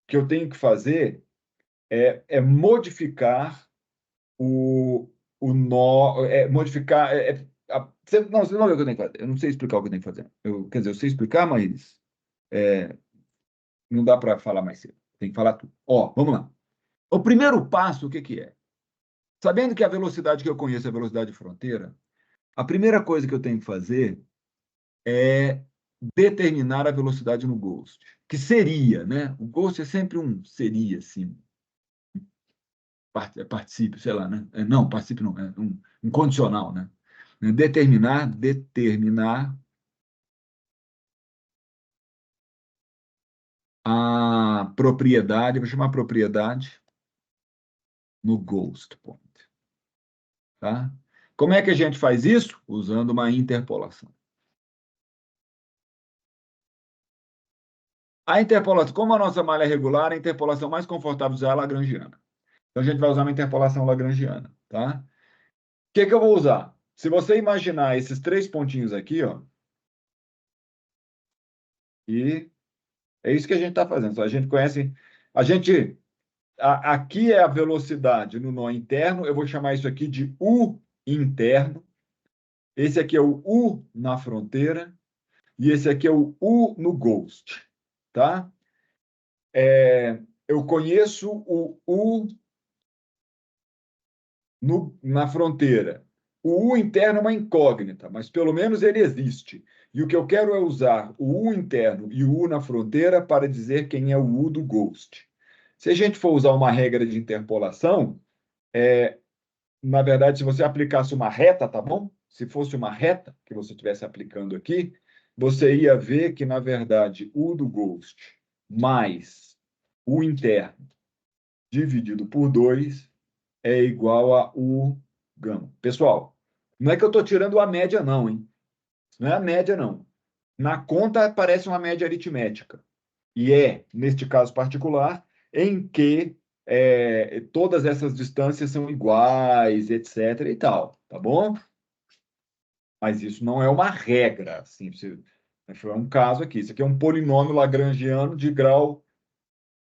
O que eu tenho que fazer é modificar o nó, modificar. Você não vê o que eu tenho que fazer. Eu não sei explicar o que eu tenho que fazer. Quer dizer, eu sei explicar, mas não dá para falar mais cedo. Tem que falar tudo. Ó, vamos lá. O primeiro passo, o que que é? Sabendo que a velocidade que eu conheço é a velocidade de fronteira, a primeira coisa que eu tenho que fazer é determinar a velocidade no Ghost, que seria, né? O Ghost é sempre um seria, assim, participe, sei lá, né? Não, participe não, é um condicional, né? Determinar a propriedade, vou chamar propriedade no Ghost Point, tá? Como é que a gente faz isso? Usando uma interpolação. A interpolação, como a nossa malha é regular, a interpolação mais confortável usar é a lagrangiana. Então, a gente vai usar uma interpolação lagrangiana, tá? O que que eu vou usar? Se você imaginar esses três pontinhos aqui, ó, e é isso que a gente está fazendo. A gente conhece, aqui é a velocidade no nó interno, eu vou chamar isso aqui de U interno. Esse aqui é o U na fronteira e esse aqui é o U no Ghost, tá? Eu conheço o U na fronteira. O U interno é uma incógnita, mas pelo menos ele existe. E o que eu quero é usar o U interno e o U na fronteira para dizer quem é o U do Ghost. Se a gente for usar uma regra de interpolação, na verdade, se você aplicasse uma reta, tá bom? Se fosse uma reta que você estivesse aplicando aqui, você ia ver que, na verdade, U do Ghost mais U interno dividido por 2 é igual a U gama. Pessoal, não é que eu estou tirando a média, não, hein? Não é a média, não. Na conta parece uma média aritmética. E neste caso particular, em que todas essas distâncias são iguais, etc. e tal, tá bom? Mas isso não é uma regra, assim, foi um caso aqui. Isso aqui é um polinômio lagrangiano de grau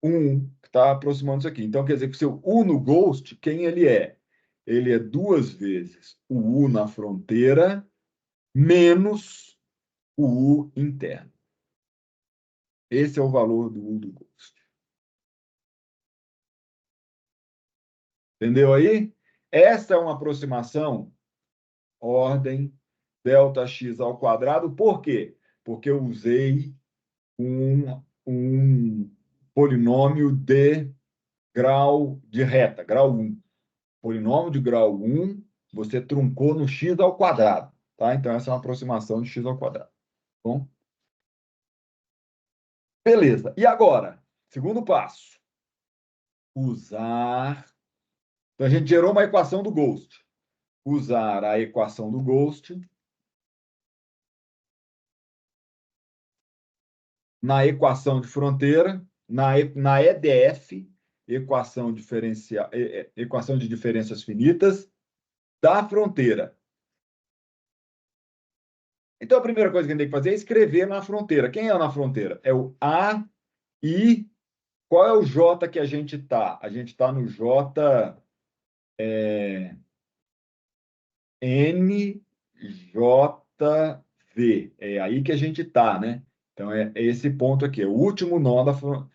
1, que está aproximando isso aqui. Então, quer dizer que o seu U no Ghost, quem ele é? Ele é 2 vezes o U na fronteira menos o U interno. Esse é o valor do U do Ghost. Entendeu aí? Essa é uma aproximação ordem Δx ao quadrado. Por quê? Porque eu usei um polinômio de grau de reta, grau 1. Polinômio de grau 1, você truncou no x ao quadrado. Tá? Então, essa é uma aproximação de x ao quadrado. Bom? Beleza. E agora? Segundo passo. Usar. Então, a gente gerou uma equação do Ghost. Usar a equação do Ghost na equação de fronteira, na EDF, equação de diferenças finitas, da fronteira. Então, a primeira coisa que a gente tem que fazer é escrever na fronteira. Quem é na fronteira? É o A, I. Qual é o J que a gente está? A gente está no J N J V. É aí que a gente está, né? Então, é esse ponto aqui. É o último nó da fronteira.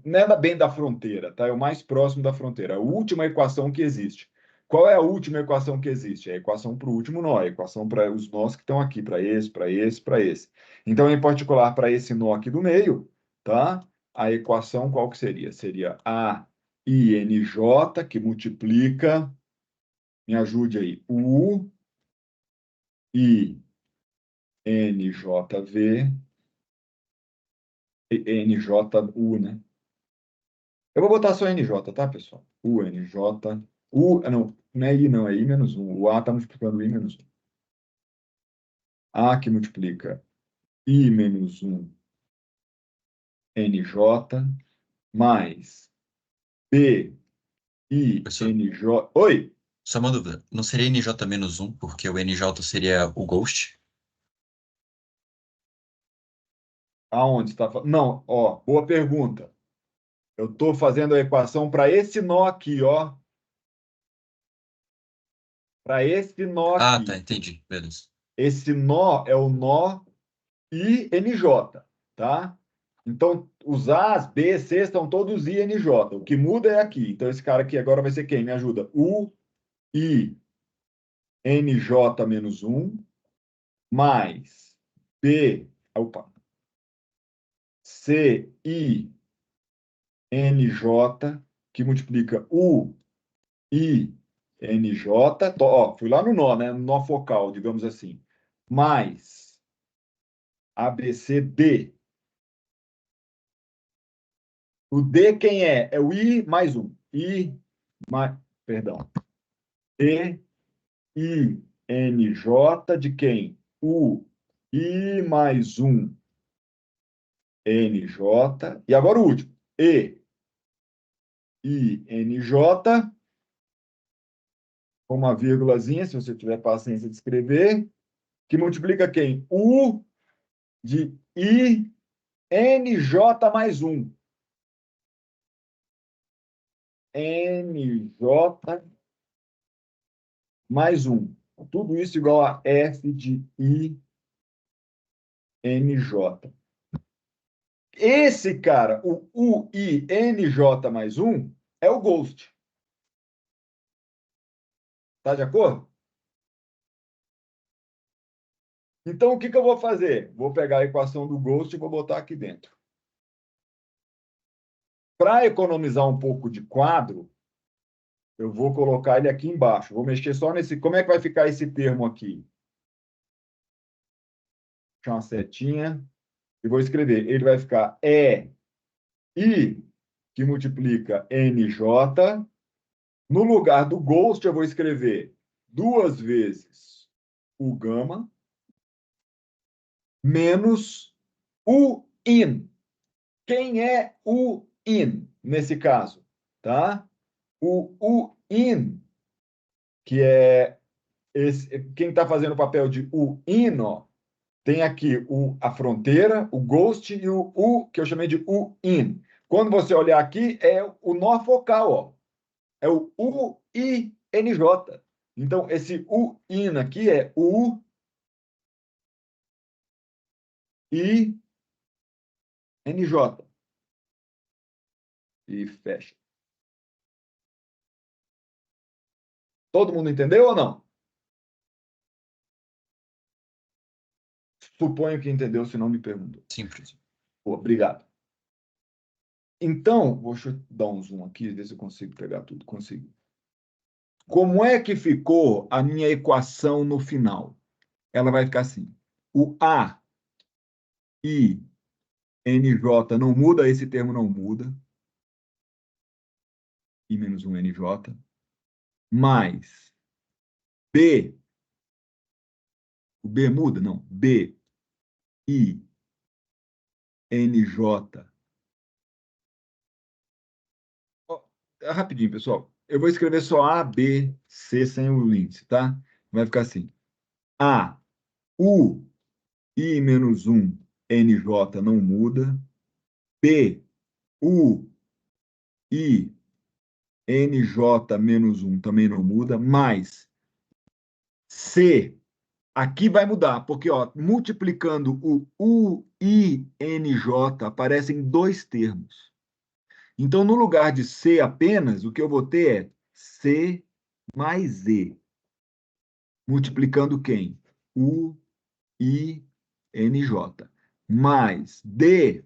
Não é bem da fronteira, tá? É o mais próximo da fronteira. A última equação que existe. Qual é a última equação que existe? É a equação para o último nó, a equação para os nós que estão aqui, para esse, para esse, para esse. Então, em particular, para esse nó aqui do meio, tá? A equação qual que seria? Seria a INJ, que multiplica, me ajude aí, U I NJV, NJU, né? Eu vou botar só NJ, tá, pessoal? UNJ, não é I, não, é I menos 1. O A está multiplicando I menos 1. A que multiplica I menos 1 NJ, mais B, I, Professor, NJ. Oi! só uma dúvida. Não seria NJ menos 1, porque o NJ seria o Ghost? Aonde está? Não, ó, boa pergunta. Eu estou fazendo a equação para esse nó aqui, ó. Para esse nó Ah, tá, aqui. entendi. Beleza. Esse nó é o nó INJ, tá? Então, os A's, B, C estão todos INJ. O que muda é aqui. Então, esse cara aqui agora vai ser quem? Me ajuda. U, I, NJ menos 1, mais B, opa, C, I, NJ, que multiplica U, I, NJ. Ó, fui lá no nó, né? No nó focal, digamos assim. Mais ABCD. O D quem é? É o I mais 1. I mais, perdão. D, I, N, J de quem? U, I mais 1, N, J. E agora o último. E, I, N, J, com uma vírgulazinha, se você tiver paciência de escrever, que multiplica quem? U de I, N, J mais 1. N, J mais 1. Tudo isso igual a F de I, N, J. Esse cara, o UINJ mais 1, é o Ghost. Tá de acordo? Então, o que que eu vou fazer? Vou pegar a equação do Ghost e vou botar aqui dentro. Para economizar um pouco de quadro, eu vou colocar ele aqui embaixo. Vou mexer só nesse... Como é que vai ficar esse termo aqui? Deixa uma setinha. E vou escrever. Ele vai ficar I, que multiplica NJ. No lugar do Ghost, eu vou escrever 2 vezes o gama menos o in. Quem é o in nesse caso? tá? O in, que é quem está fazendo o papel de in, ó, tem aqui a fronteira, o ghost e o que eu chamei de in. Quando você olhar aqui, é o nó focal, ó. É o U-I-N-J. Então, esse in aqui é U-I-N-J. E fecha. Todo mundo entendeu ou não? Suponho que entendeu, se não me perguntou. Sim, professor. Obrigado. Então, deixa eu dar um zoom aqui, ver se eu consigo pegar tudo. Consigo. Como é que ficou a minha equação no final? Ela vai ficar assim. O A, I, N, J não muda, esse termo não muda. I menos 1 NJ. Mais B. O B muda? Não. B, I, NJ. Rapidinho, pessoal. Eu vou escrever só A, B, C sem o índice, tá? Vai ficar assim. A, U, I menos 1, NJ não muda. B, U, I, NJ menos 1 também não muda. Mais C, aqui vai mudar, porque ó, multiplicando o U, I, NJ, aparecem dois termos. Então, no lugar de C apenas, o que eu vou ter é C mais E. Multiplicando quem? U, I, NJ. Mais D,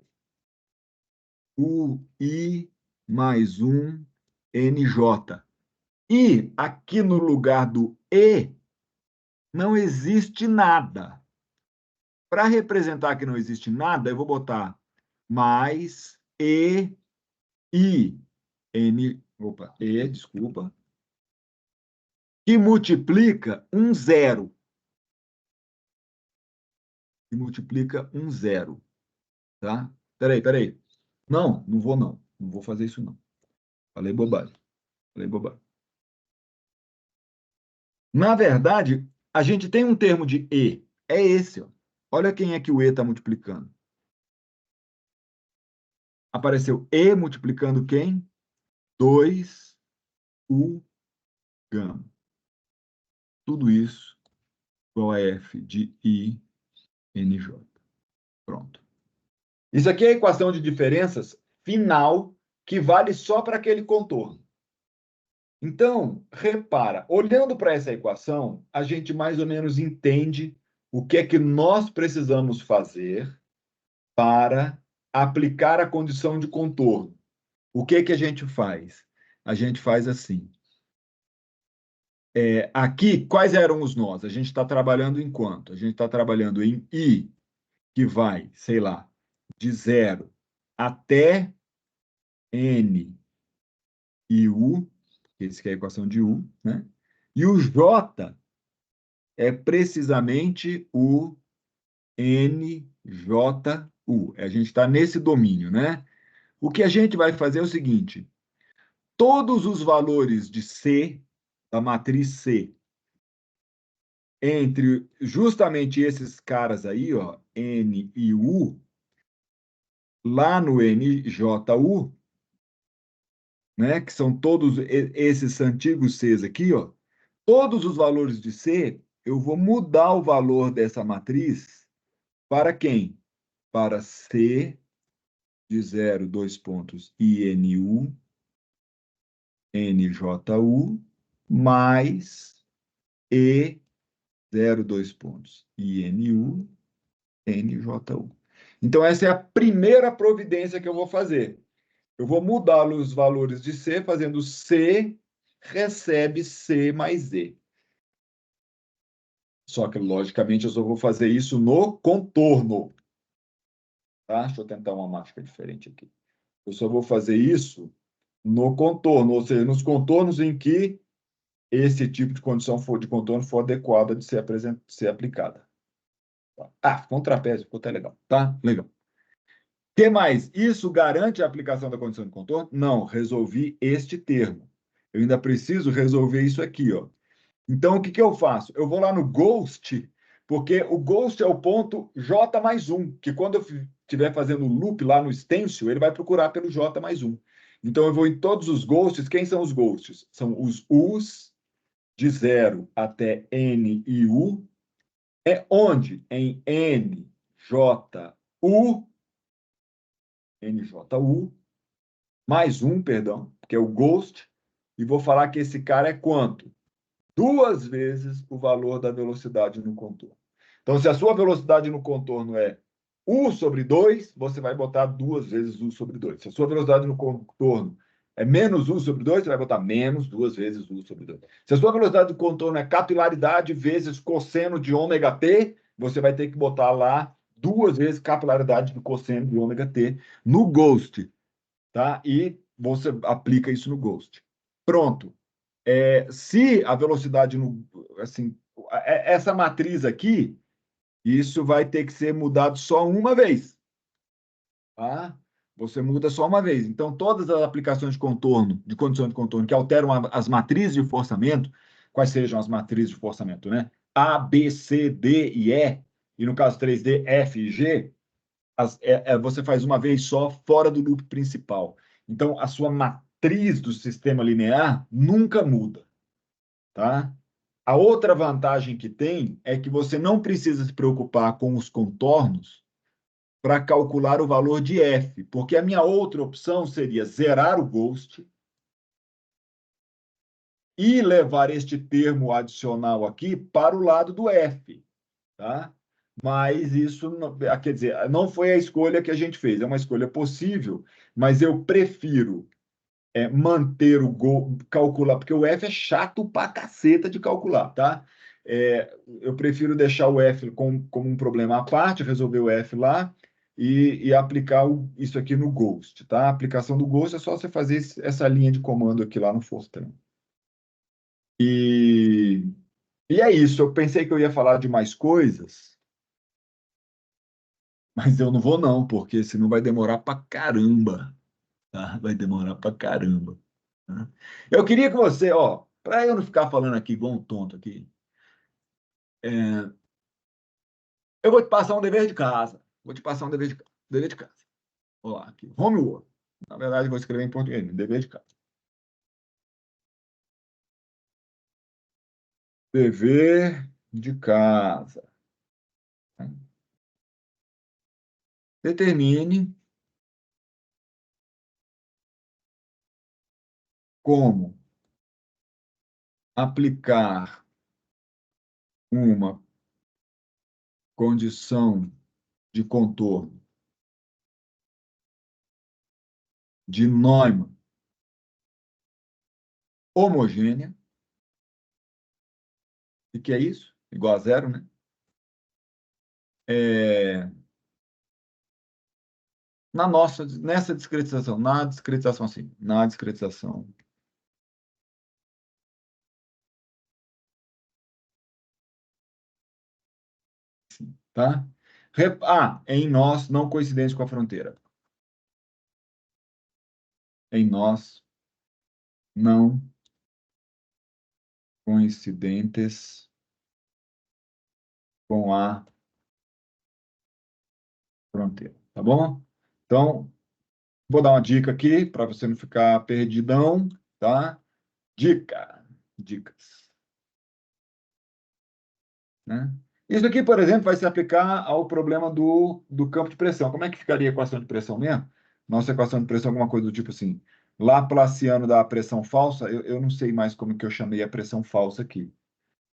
U, I, mais 1, NJ. E aqui no lugar do E, não existe nada. Para representar que não existe nada, eu vou botar mais E, I, N, opa, E, desculpa, que multiplica um zero. Que multiplica um zero, tá? Peraí. Não, não vou não. Não vou fazer isso não. Falei bobagem. Na verdade, a gente tem um termo de E. É esse, ó. Olha quem é que o E está multiplicando. Apareceu E multiplicando quem? 2U gama. Tudo isso igual a F de I, NJ. Pronto. Isso aqui é a equação de diferenças final que vale só para aquele contorno. Então, repara, olhando para essa equação, a gente mais ou menos entende o que é que nós precisamos fazer para aplicar a condição de contorno. O que é que a gente faz? A gente faz assim. Aqui, quais eram os nós? A gente está trabalhando em quanto? A gente está trabalhando em I, que vai, sei lá, de 0 até N e U, esse que é a equação de U, né? E o J é precisamente o NJU. A gente está nesse domínio, né? O que a gente vai fazer é o seguinte: todos os valores de C, da matriz C, entre justamente esses caras aí, ó, N e U, lá no NJU, né, que são todos esses antigos Cs aqui, ó, todos os valores de C, eu vou mudar o valor dessa matriz para quem? Para C de 0, 2 pontos, INU, NJU, mais E, 0, 2 pontos, INU, NJU. Então, essa é a primeira providência que eu vou fazer. Eu vou mudar os valores de C, fazendo C recebe C mais E. Só que, logicamente, eu só vou fazer isso no contorno. Tá? Deixa eu tentar uma mágica diferente aqui. Eu só vou fazer isso no contorno, ou seja, nos contornos em que esse tipo de condição de contorno for adequada de ser aplicada. Ah, ficou um trapézio, ficou até legal. Tá? Legal. que mais? Isso garante a aplicação da condição de contorno? Não, resolvi este termo. Eu ainda preciso resolver isso aqui, ó. Então, o que que eu faço? Eu vou lá no Ghost, porque o Ghost é o ponto J mais 1, que quando eu estiver fazendo o loop lá no stencil, ele vai procurar pelo J mais 1. Então, eu vou em todos os Ghosts. Quem são os Ghosts? São os U's de 0 até N e U. É onde? Em N, J, U, NJU, mais 1, perdão, que é o Ghost, e vou falar que esse cara é quanto? 2 vezes o valor da velocidade no contorno. Então, se a sua velocidade no contorno é U sobre 2, você vai botar 2 vezes U sobre 2. Se a sua velocidade no contorno é menos U sobre 2, você vai botar menos 2 vezes U sobre 2. Se a sua velocidade do contorno é capilaridade vezes cosseno de ômega t, você vai ter que botar lá 2 vezes capilaridade do cosseno de ômega t no Ghost, tá? E você aplica isso no Ghost. Pronto. Se a velocidade no, assim, essa matriz aqui, isso vai ter que ser mudado só uma vez, tá? Você muda só uma vez. Então, todas as aplicações de contorno, de condição de contorno, que alteram as matrizes de forçamento, quais sejam as matrizes de forçamento, né? A, B, C, D e E, e no caso 3D, F e G, você faz uma vez só, fora do loop principal. Então, a sua matriz do sistema linear nunca muda, tá? A outra vantagem que tem é que você não precisa se preocupar com os contornos para calcular o valor de f, porque a minha outra opção seria zerar o Ghost e levar este termo adicional aqui para o lado do f, tá? Mas isso, quer dizer, não foi a escolha que a gente fez, é uma escolha possível, mas eu prefiro manter o gol, calcular, porque o F é chato pra caceta de calcular, tá? Eu prefiro deixar o F como um problema à parte, resolver o F lá e aplicar isso aqui no Ghost, tá? A aplicação do Ghost é só você fazer essa linha de comando aqui lá no Fortran. E, e é isso, eu pensei que eu ia falar de mais coisas, mas eu não vou não, porque senão vai demorar pra caramba, tá? Vai demorar pra caramba. Né? Eu queria que você, ó, para eu não ficar falando aqui igual um tonto aqui, eu vou te passar um dever de casa. Vou te passar um dever de casa. Vou lá, aqui, homework. Na verdade, vou escrever em português, dever de casa. Dever de casa. Determine como aplicar uma condição de contorno de Neumann homogênea. E que é isso? Igual a zero, né? Nessa discretização, na discretização assim, na discretização. Tá? Em nós não coincidentes com a fronteira. Em nós não coincidentes com a fronteira, tá bom? Então, vou dar uma dica aqui para você não ficar perdidão, tá? Dicas, né? Isso aqui, por exemplo, vai se aplicar ao problema do campo de pressão. Como é que ficaria a equação de pressão mesmo? Nossa equação de pressão é alguma coisa do tipo assim, Laplaciano da pressão falsa, eu não sei mais como que eu chamei a pressão falsa aqui.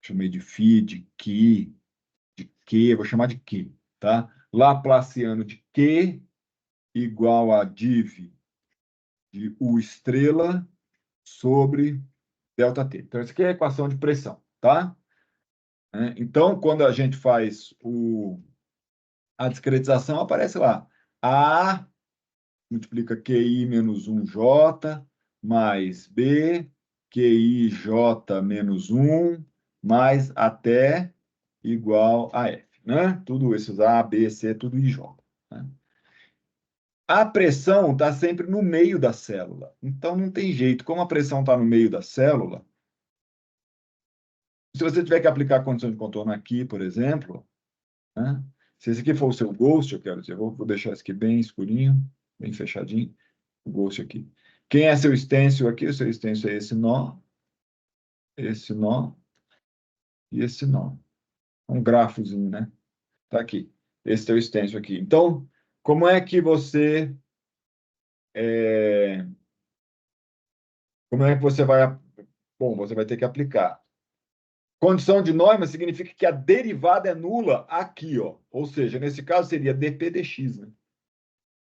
Chamei de phi, de Q, vou chamar de Q, tá? Laplaciano de Q igual a div de U estrela sobre delta T. Então, isso aqui é a equação de pressão, tá? Então, quando a gente faz a discretização, aparece lá. A multiplica QI menos 1J mais B, QIJ menos 1 mais até igual a F, né? Tudo esses A, B, C, tudo IJ. Né? A pressão está sempre no meio da célula. Então, não tem jeito. Como a pressão está no meio da célula, se você tiver que aplicar a condição de contorno aqui, por exemplo, né? Se esse aqui for o seu ghost, eu quero dizer, vou deixar esse aqui bem escurinho, bem fechadinho, o ghost aqui. Quem é seu stencil aqui? O seu stencil é esse nó e esse nó. Um grafozinho, né? Tá aqui. Esse é o stencil aqui. Então, como é que você... como é que você vai... Bom, você vai ter que aplicar. Condição de Neumann significa que a derivada é nula aqui, ó. Ou seja, nesse caso seria dp dx, né?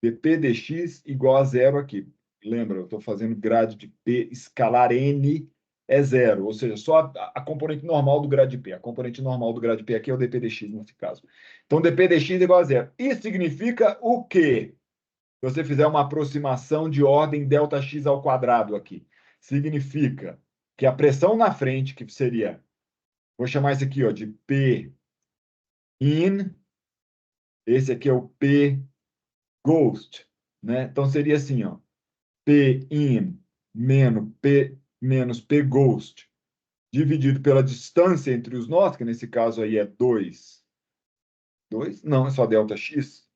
dp dx igual a zero aqui. Lembra, eu estou fazendo grade de P escalar N é zero, ou seja, só a componente normal do grade de P. A componente normal do grade de P aqui é o dp dx nesse caso. Então, dp dx igual a zero. Isso significa o quê? Se você fizer uma aproximação de ordem ΔX ao quadrado aqui, significa que a pressão na frente, que seria, vou chamar isso aqui ó, de P in, esse aqui é o P ghost, né? Então, seria assim, ó. P in menos P ghost dividido pela distância entre os nós, que nesse caso aí é 2. 2? Não, é só ΔX.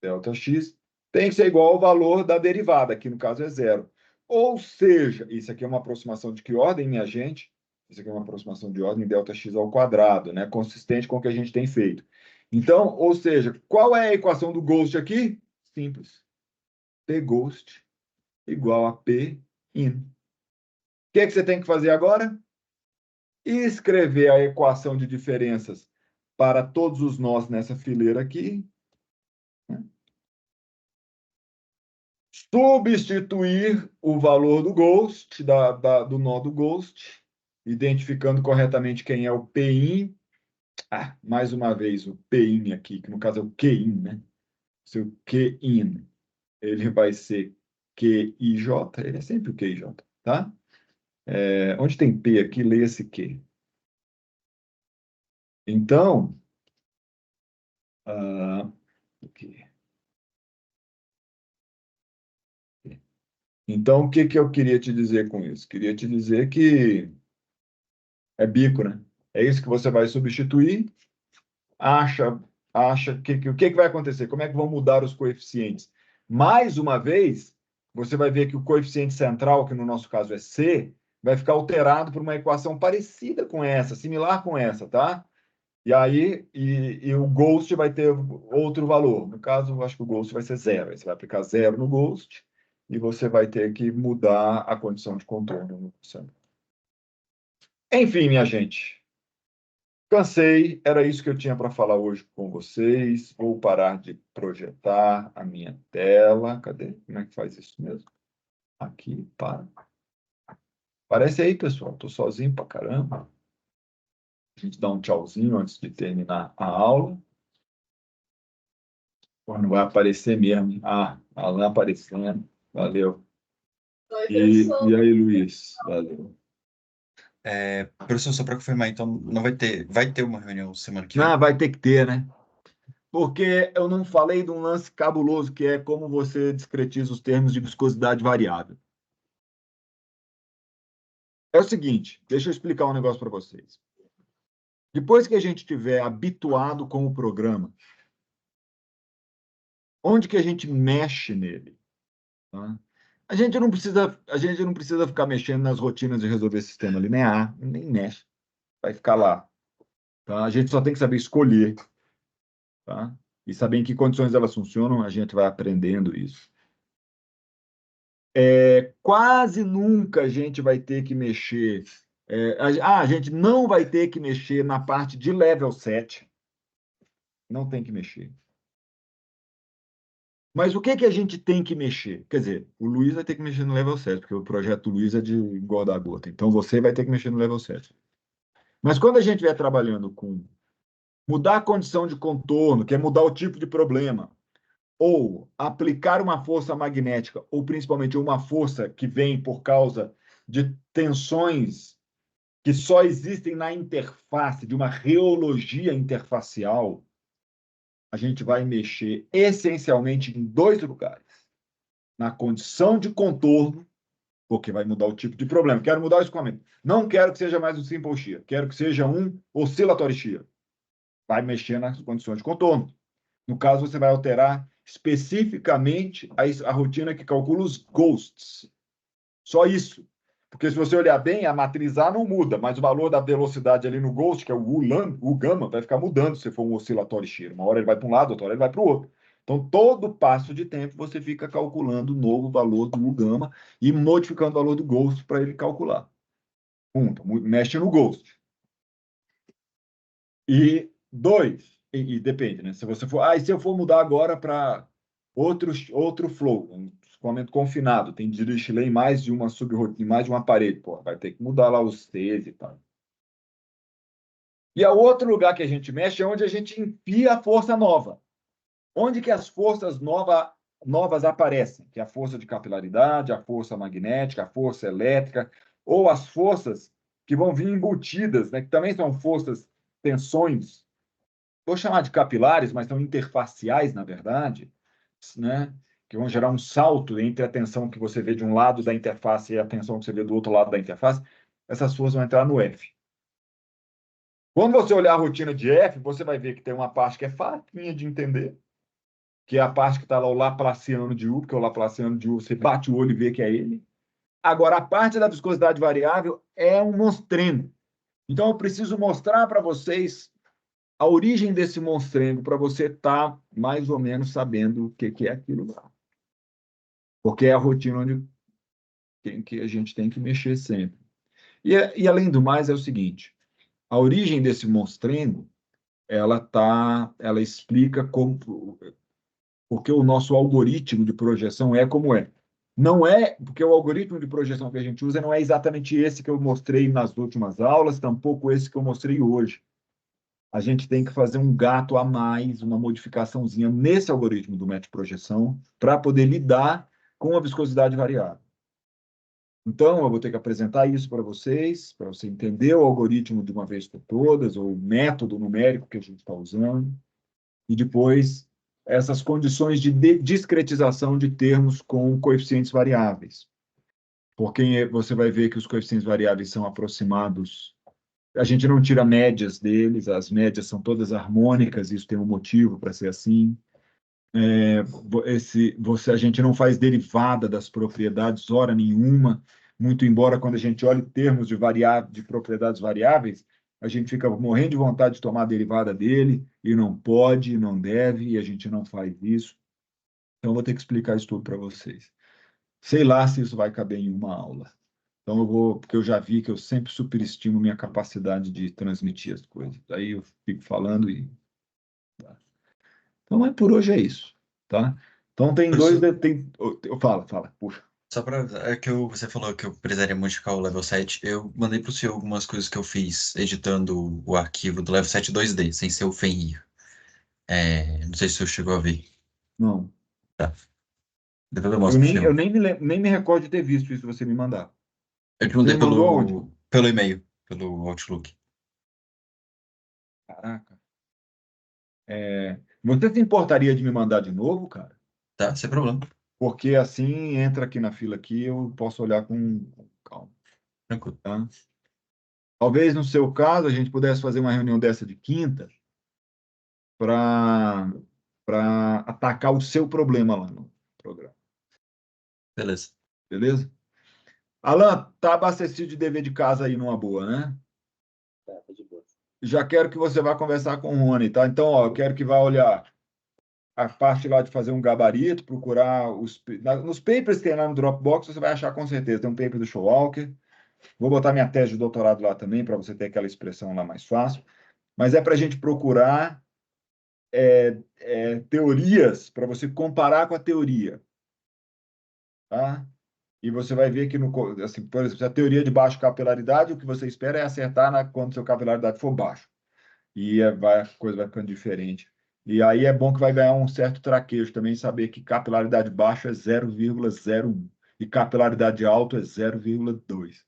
ΔX tem que ser igual ao valor da derivada, que no caso é zero. Ou seja, isso aqui é uma aproximação de que ordem, minha gente? Isso aqui é uma aproximação de ordem ΔX ao quadrado, né? Consistente com o que a gente tem feito. Então, ou seja, qual é a equação do ghost aqui? Simples. P ghost igual a P in. O que é que você tem que fazer agora? Escrever a equação de diferenças para todos os nós nessa fileira aqui. Né? Substituir o valor do ghost, do nó do ghost, identificando corretamente quem é o Pin. Ah, mais uma vez, o Pin aqui, que no caso é o Qin, né? Seu Qin, ele vai ser QIJ, ele é sempre o QIJ, tá? Onde tem P aqui, leia-se Q. Então, aqui. Então, o que que eu queria te dizer com isso? Queria te dizer que é bico, né? É isso que você vai substituir. Acha o que que vai acontecer? Como é que vão mudar os coeficientes? Mais uma vez, você vai ver que o coeficiente central, que no nosso caso é C, vai ficar alterado por uma equação parecida com essa, similar com essa, tá? E aí, o Ghost vai ter outro valor. No caso, eu acho que o Ghost vai ser zero. Aí você vai aplicar zero no Ghost e você vai ter que mudar a condição de contorno no sample. Enfim, minha gente, cansei. Era isso que eu tinha para falar hoje com vocês. Vou parar de projetar a minha tela. Cadê? Como é que faz isso mesmo? Aqui, para. Aparece aí, pessoal. Estou sozinho para caramba. A gente dá um tchauzinho antes de terminar a aula. Não vai aparecer mesmo. Ah, Alan aparecendo. Valeu. E aí, Luiz? Valeu. Professor, só para confirmar, então, não vai ter uma reunião semana que vem? Não, vai ter que ter, né? Porque eu não falei de um lance cabuloso que é como você discretiza os termos de viscosidade variável. É o seguinte, deixa eu explicar um negócio para vocês. Depois que a gente estiver habituado com o programa, onde que a gente mexe nele? Tá? A gente não precisa ficar mexendo nas rotinas de resolver sistema linear, nem mexe, vai ficar lá. Tá? A gente só tem que saber escolher, tá? E saber em que condições elas funcionam, a gente vai aprendendo isso. Quase nunca a gente vai ter que mexer. A gente não vai ter que mexer na parte de level 7. Não tem que mexer. Mas o que que a gente tem que mexer? Quer dizer, o Luiz vai ter que mexer no level 7, porque o projeto do Luiz é de engordar a gota. Então você vai ter que mexer no level 7. Mas quando a gente estiver trabalhando com mudar a condição de contorno, que é mudar o tipo de problema, ou aplicar uma força magnética, ou principalmente uma força que vem por causa de tensões que só existem na interface, de uma reologia interfacial, a gente vai mexer essencialmente em 2 lugares. Na condição de contorno, porque vai mudar o tipo de problema. Quero mudar o escoamento. Não quero que seja mais um simple shear. Quero que seja um oscillatório shear. Vai mexer nas condições de contorno. No caso, você vai alterar especificamente a rotina que calcula os ghosts. Só isso. Porque se você olhar bem, a matriz A não muda, mas o valor da velocidade ali no ghost, que é o gama, vai ficar mudando se for um oscilatório shear. Uma hora ele vai para um lado, outra hora ele vai para o outro. Então, todo passo de tempo, você fica calculando o novo valor do gama e modificando o valor do ghost para ele calcular. Então, mexe no ghost. E 2, e depende, né? Se você for, e se eu for mudar agora para outro flow, um escoamento confinado, tem Dirichlet em mais de uma subrotina, em mais de uma parede, pô, vai ter que mudar lá os Cs e tal. E o outro lugar que a gente mexe é onde a gente enfia a força nova. Onde que as forças novas aparecem? Que é a força de capilaridade, a força magnética, a força elétrica, ou as forças que vão vir embutidas, né? Que também são forças, tensões, vou chamar de capilares, mas são interfaciais, na verdade, né? Que vão gerar um salto entre a tensão que você vê de um lado da interface e a tensão que você vê do outro lado da interface. Essas forças vão entrar no F. Quando você olhar a rotina de F, você vai ver que tem uma parte que é facinha de entender, que é a parte que está lá o Laplaciano de U, porque o Laplaciano de U, você bate o olho e vê que é ele. Agora, a parte da viscosidade variável é um monstrengo. Então, eu preciso mostrar para vocês a origem desse monstrengo para você estar mais ou menos sabendo o que é aquilo lá. Porque é a rotina onde que a gente tem que mexer sempre. E além do mais, é o seguinte, a origem desse monstrengo, ela explica como, porque o nosso algoritmo de projeção é como é. Não é, porque o algoritmo de projeção que a gente usa não é exatamente esse que eu mostrei nas últimas aulas, tampouco esse que eu mostrei hoje. A gente tem que fazer um gato a mais, uma modificaçãozinha nesse algoritmo do método de projeção para poder lidar com a viscosidade variável. Então, eu vou ter que apresentar isso para vocês, para você entender o algoritmo de uma vez por todas, ou o método numérico que a gente está usando, e depois essas condições de discretização de termos com coeficientes variáveis. Porque você vai ver que os coeficientes variáveis são aproximados. A gente não tira médias deles, as médias são todas harmônicas, isso tem um motivo para ser assim. A gente não faz derivada das propriedades, hora nenhuma, muito embora quando a gente olha termos de propriedades variáveis, a gente fica morrendo de vontade de tomar a derivada dele, e não pode, não deve, e a gente não faz isso. Então, eu vou ter que explicar isso tudo para vocês. Sei lá se isso vai caber em uma aula. Então, porque eu já vi que eu sempre superestimo minha capacidade de transmitir as coisas. Aí eu fico falando e... Tá. Então, mas por hoje é isso, tá? Então, tem dois... Professor, Fala, puxa. só para. É que você falou que eu precisaria modificar o level 7. Eu mandei para o senhor algumas coisas que eu fiz editando o arquivo do level 7 2D, sem ser o Fenrir. Não sei se o senhor chegou a ver. Não. Tá. Depois eu Eu mostro para o nem, eu senhor. nem me, nem me recordo de ter visto isso você me mandar. Eu te Você mandei me mandou onde? pelo e-mail, pelo Outlook. Caraca. Você se importaria de me mandar de novo, cara? Tá, sem problema. Porque assim, entra aqui na fila aqui, eu posso olhar com calma, Tranquilo. tá? Talvez no seu caso a gente pudesse fazer uma reunião dessa de quinta para atacar o seu problema lá no programa. Beleza. Beleza? Alan, tá abastecido de dever de casa aí numa boa, né? Tá de boa. Já quero que você vá conversar com o Rony, tá? Então, ó, eu quero que vá olhar a parte lá de fazer um gabarito, procurar nos papers que tem lá no Dropbox, você vai achar com certeza. Tem um paper do Showalker. Vou botar minha tese de doutorado lá também, para você ter aquela expressão lá mais fácil. Mas é para a gente procurar teorias para você comparar com a teoria. Tá? E você vai ver que, assim, por exemplo, se a teoria de baixa capilaridade, o que você espera é acertar quando sua capilaridade for baixa. E a coisa vai ficando diferente. E aí é bom que vai ganhar um certo traquejo também, saber que capilaridade baixa é 0,01 e capilaridade alta é 0,2,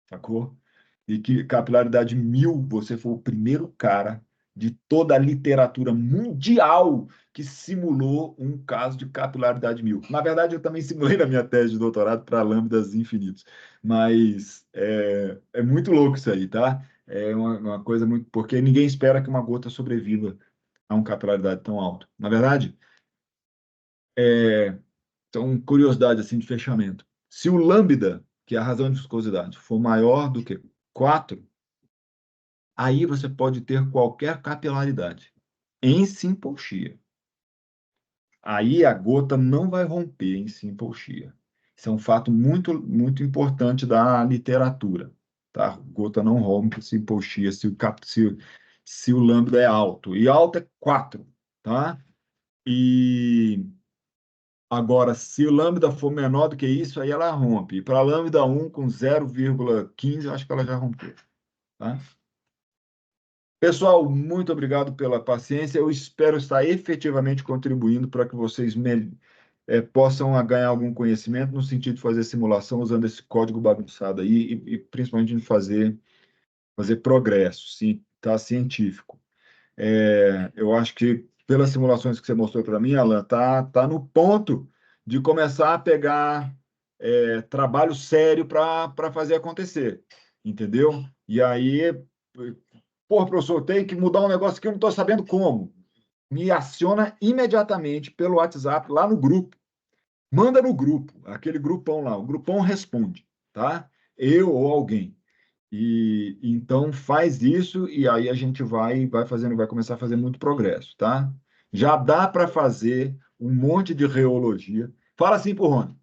sacou? E que capilaridade 1000, você foi o primeiro cara de toda a literatura mundial que simulou um caso de capilaridade mil. Na verdade, eu também simulei na minha tese de doutorado para lambdas infinitos, mas é muito louco isso aí, tá? É uma coisa muito... Porque ninguém espera que uma gota sobreviva a uma capilaridade tão alta. Na verdade, então, curiosidade assim de fechamento. Se o lambda, que é a razão de viscosidade, for maior do que 4, aí você pode ter qualquer capilaridade em simple shear. Aí a gota não vai romper em simple shear. Isso é um fato muito, muito importante da literatura. Tá? A gota não rompe em simple shear se o lambda é alto. E alto é 4. Tá? E agora, se o lambda for menor do que isso, aí ela rompe. Para lambda 1 com 0,15, eu acho que ela já rompeu. Tá? Pessoal, muito obrigado pela paciência. Eu espero estar efetivamente contribuindo para que vocês possam ganhar algum conhecimento no sentido de fazer simulação usando esse código bagunçado aí e principalmente de fazer progresso, sim, tá? Científico. Eu acho que pelas simulações que você mostrou para mim, Alan, tá no ponto de começar a pegar trabalho sério para fazer acontecer, entendeu? E aí, pô, professor, tem que mudar um negócio que eu não estou sabendo como. Me aciona imediatamente pelo WhatsApp lá no grupo. Manda no grupo, aquele grupão lá. O grupão responde, tá? Eu ou alguém. E então faz isso e aí a gente vai fazendo, vai começar a fazer muito progresso, tá? Já dá para fazer um monte de reologia. Fala assim pro Rony.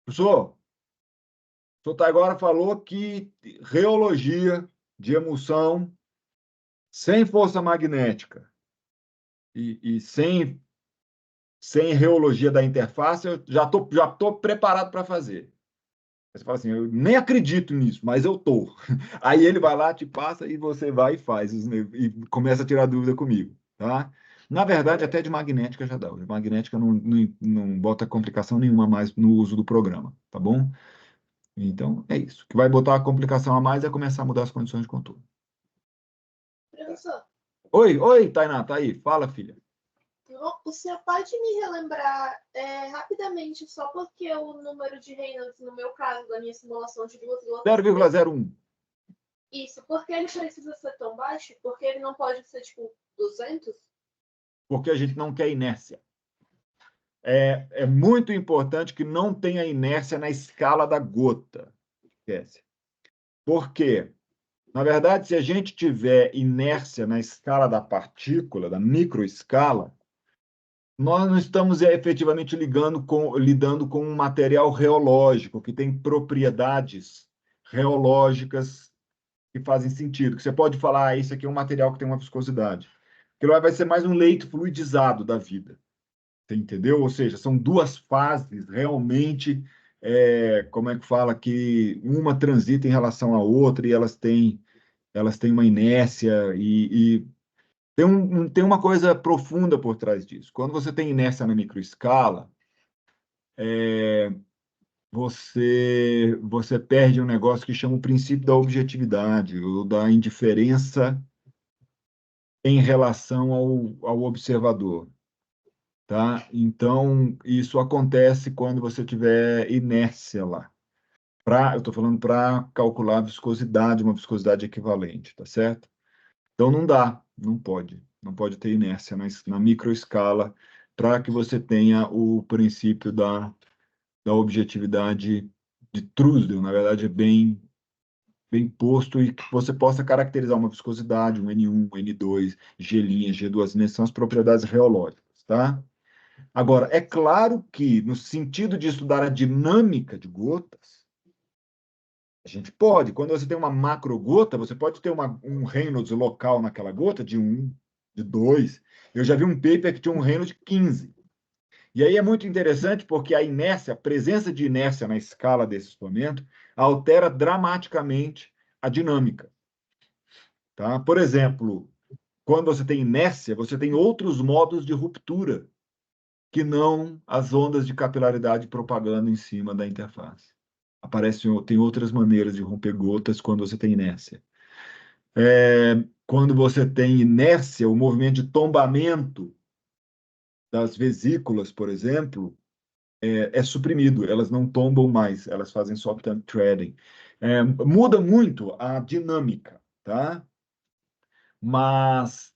Professor, o senhor tá agora falou que reologia de emulsão sem força magnética e sem reologia da interface, eu já tô preparado para fazer. Você fala assim, eu nem acredito nisso, mas eu tô. Aí ele vai lá, te passa e você vai e faz e começa a tirar dúvida comigo, tá? Na verdade, até de magnética já dá. De magnética não bota complicação nenhuma mais no uso do programa, tá bom? Então, é isso. O que vai botar a complicação a mais é começar a mudar as condições de controle. Professor, Oi, Tainá, tá aí. Fala, filha. o senhor pode me relembrar rapidamente, só porque o número de Reynolds, no meu caso, da minha simulação de duas gotas... 0,01. Isso, porque ele precisa ser tão baixo? Porque ele não pode ser, tipo, 200? Porque a gente não quer inércia. É muito importante que não tenha inércia na escala da gota. Esquece. Por quê? Na verdade, se a gente tiver inércia na escala da partícula, da microescala, nós não estamos efetivamente lidando com um material reológico, que tem propriedades reológicas que fazem sentido. Que você pode falar, isso aqui é um material que tem uma viscosidade. Aquilo vai ser mais um leito fluidizado da vida. Você entendeu? Ou seja, são duas fases realmente, como é que fala, que uma transita em relação à outra e elas têm uma inércia e tem uma coisa profunda por trás disso. Quando você tem inércia na microescala, você perde um negócio que chama o princípio da objetividade ou da indiferença em relação ao observador. Tá? Então, isso acontece quando você tiver inércia lá. Eu estou falando para calcular a viscosidade, uma viscosidade equivalente, tá certo? Então, não dá, não pode ter inércia na microescala para que você tenha o princípio da objetividade de Trussell, na verdade, é bem posto e que você possa caracterizar uma viscosidade, um N1, N2, G', G2', são as propriedades reológicas, tá? Agora, é claro que, no sentido de estudar a dinâmica de gotas, a gente pode, quando você tem uma macrogota, você pode ter um Reynolds local naquela gota de 1, de 2. Eu já vi um paper que tinha um Reynolds de 15. E aí é muito interessante porque a inércia, a presença de inércia na escala desse suplemento, altera dramaticamente a dinâmica. Tá? Por exemplo, quando você tem inércia, você tem outros modos de ruptura que não as ondas de capilaridade propagando em cima da interface. Tem outras maneiras de romper gotas quando você tem inércia. quando você tem inércia, o movimento de tombamento das vesículas, por exemplo, é suprimido, elas não tombam mais, elas fazem só threading. Muda muito a dinâmica, tá? Mas,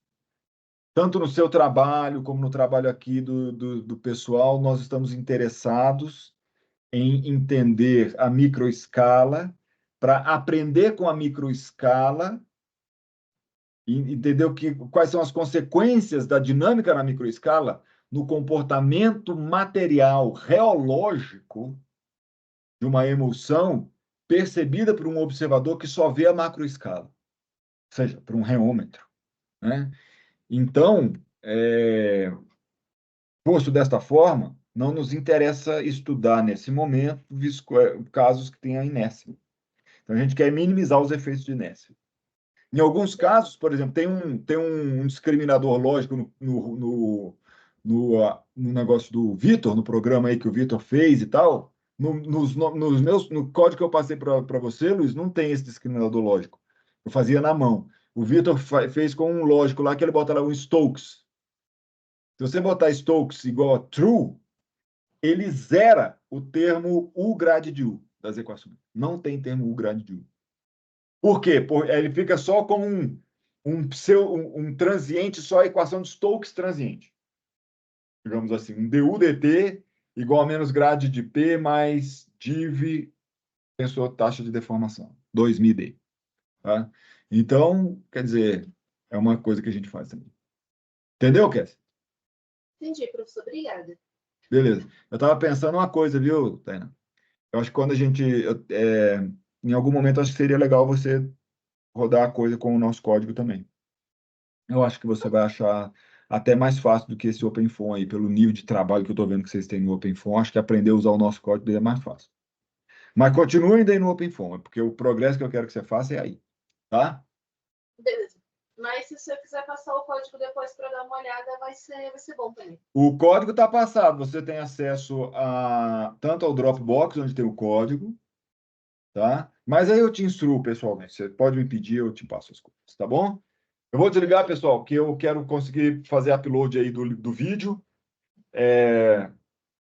tanto no seu trabalho como no trabalho aqui do pessoal, nós estamos interessados em entender a microescala, para aprender com a microescala, e entender quais são as consequências da dinâmica na microescala no comportamento material, reológico, de uma emoção percebida por um observador que só vê a macroescala, ou seja, por um reômetro, né? Então, posto desta forma, não nos interessa estudar nesse momento casos que tenham inércia. Então, a gente quer minimizar os efeitos de inércia. Em alguns casos, por exemplo, tem um discriminador lógico no negócio do Vitor, no programa aí que o Vitor fez e tal. No código que eu passei para você, Luiz, não tem esse discriminador lógico. Eu fazia na mão. O Vitor fez com um lógico lá que ele bota lá um Stokes. Se você botar Stokes igual a true, ele zera o termo U grade de U das equações. Não tem termo U grade de U. Por quê? Ele fica só como um transiente, só a equação de Stokes transiente. Digamos assim, um du dt igual a menos grade de P mais div sua taxa de deformação, 2μd. Tá? Então, quer dizer, é uma coisa que a gente faz também. Entendeu, Cass? Entendi, professor. Obrigada. Beleza. Eu estava pensando uma coisa, viu, Tainá? Eu acho que quando a gente... em algum momento, acho que seria legal você rodar a coisa com o nosso código também. Eu acho que você vai achar até mais fácil do que esse OpenFOAM aí, pelo nível de trabalho que eu estou vendo que vocês têm no OpenFOAM. Acho que aprender a usar o nosso código é mais fácil. Mas continue ainda aí no OpenFOAM, porque o progresso que eu quero que você faça é aí, tá? Beleza. Mas se você quiser passar o código depois para dar uma olhada, vai ser bom também. O código está passado, você tem acesso tanto ao Dropbox, onde tem o código, tá? Mas aí eu te instruo pessoalmente. Você pode me pedir, eu te passo as coisas, tá bom? Eu vou desligar, pessoal, que eu quero conseguir fazer upload aí do vídeo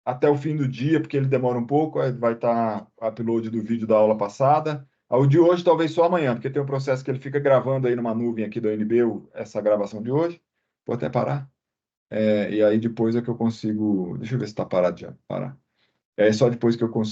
até o fim do dia, porque ele demora um pouco, aí vai estar upload do vídeo da aula passada. O de hoje talvez só amanhã, porque tem um processo que ele fica gravando aí numa nuvem aqui do NB, essa gravação de hoje. Vou até parar. E aí depois é que eu consigo... Deixa eu ver se está parado já. Parar. Só depois que eu consigo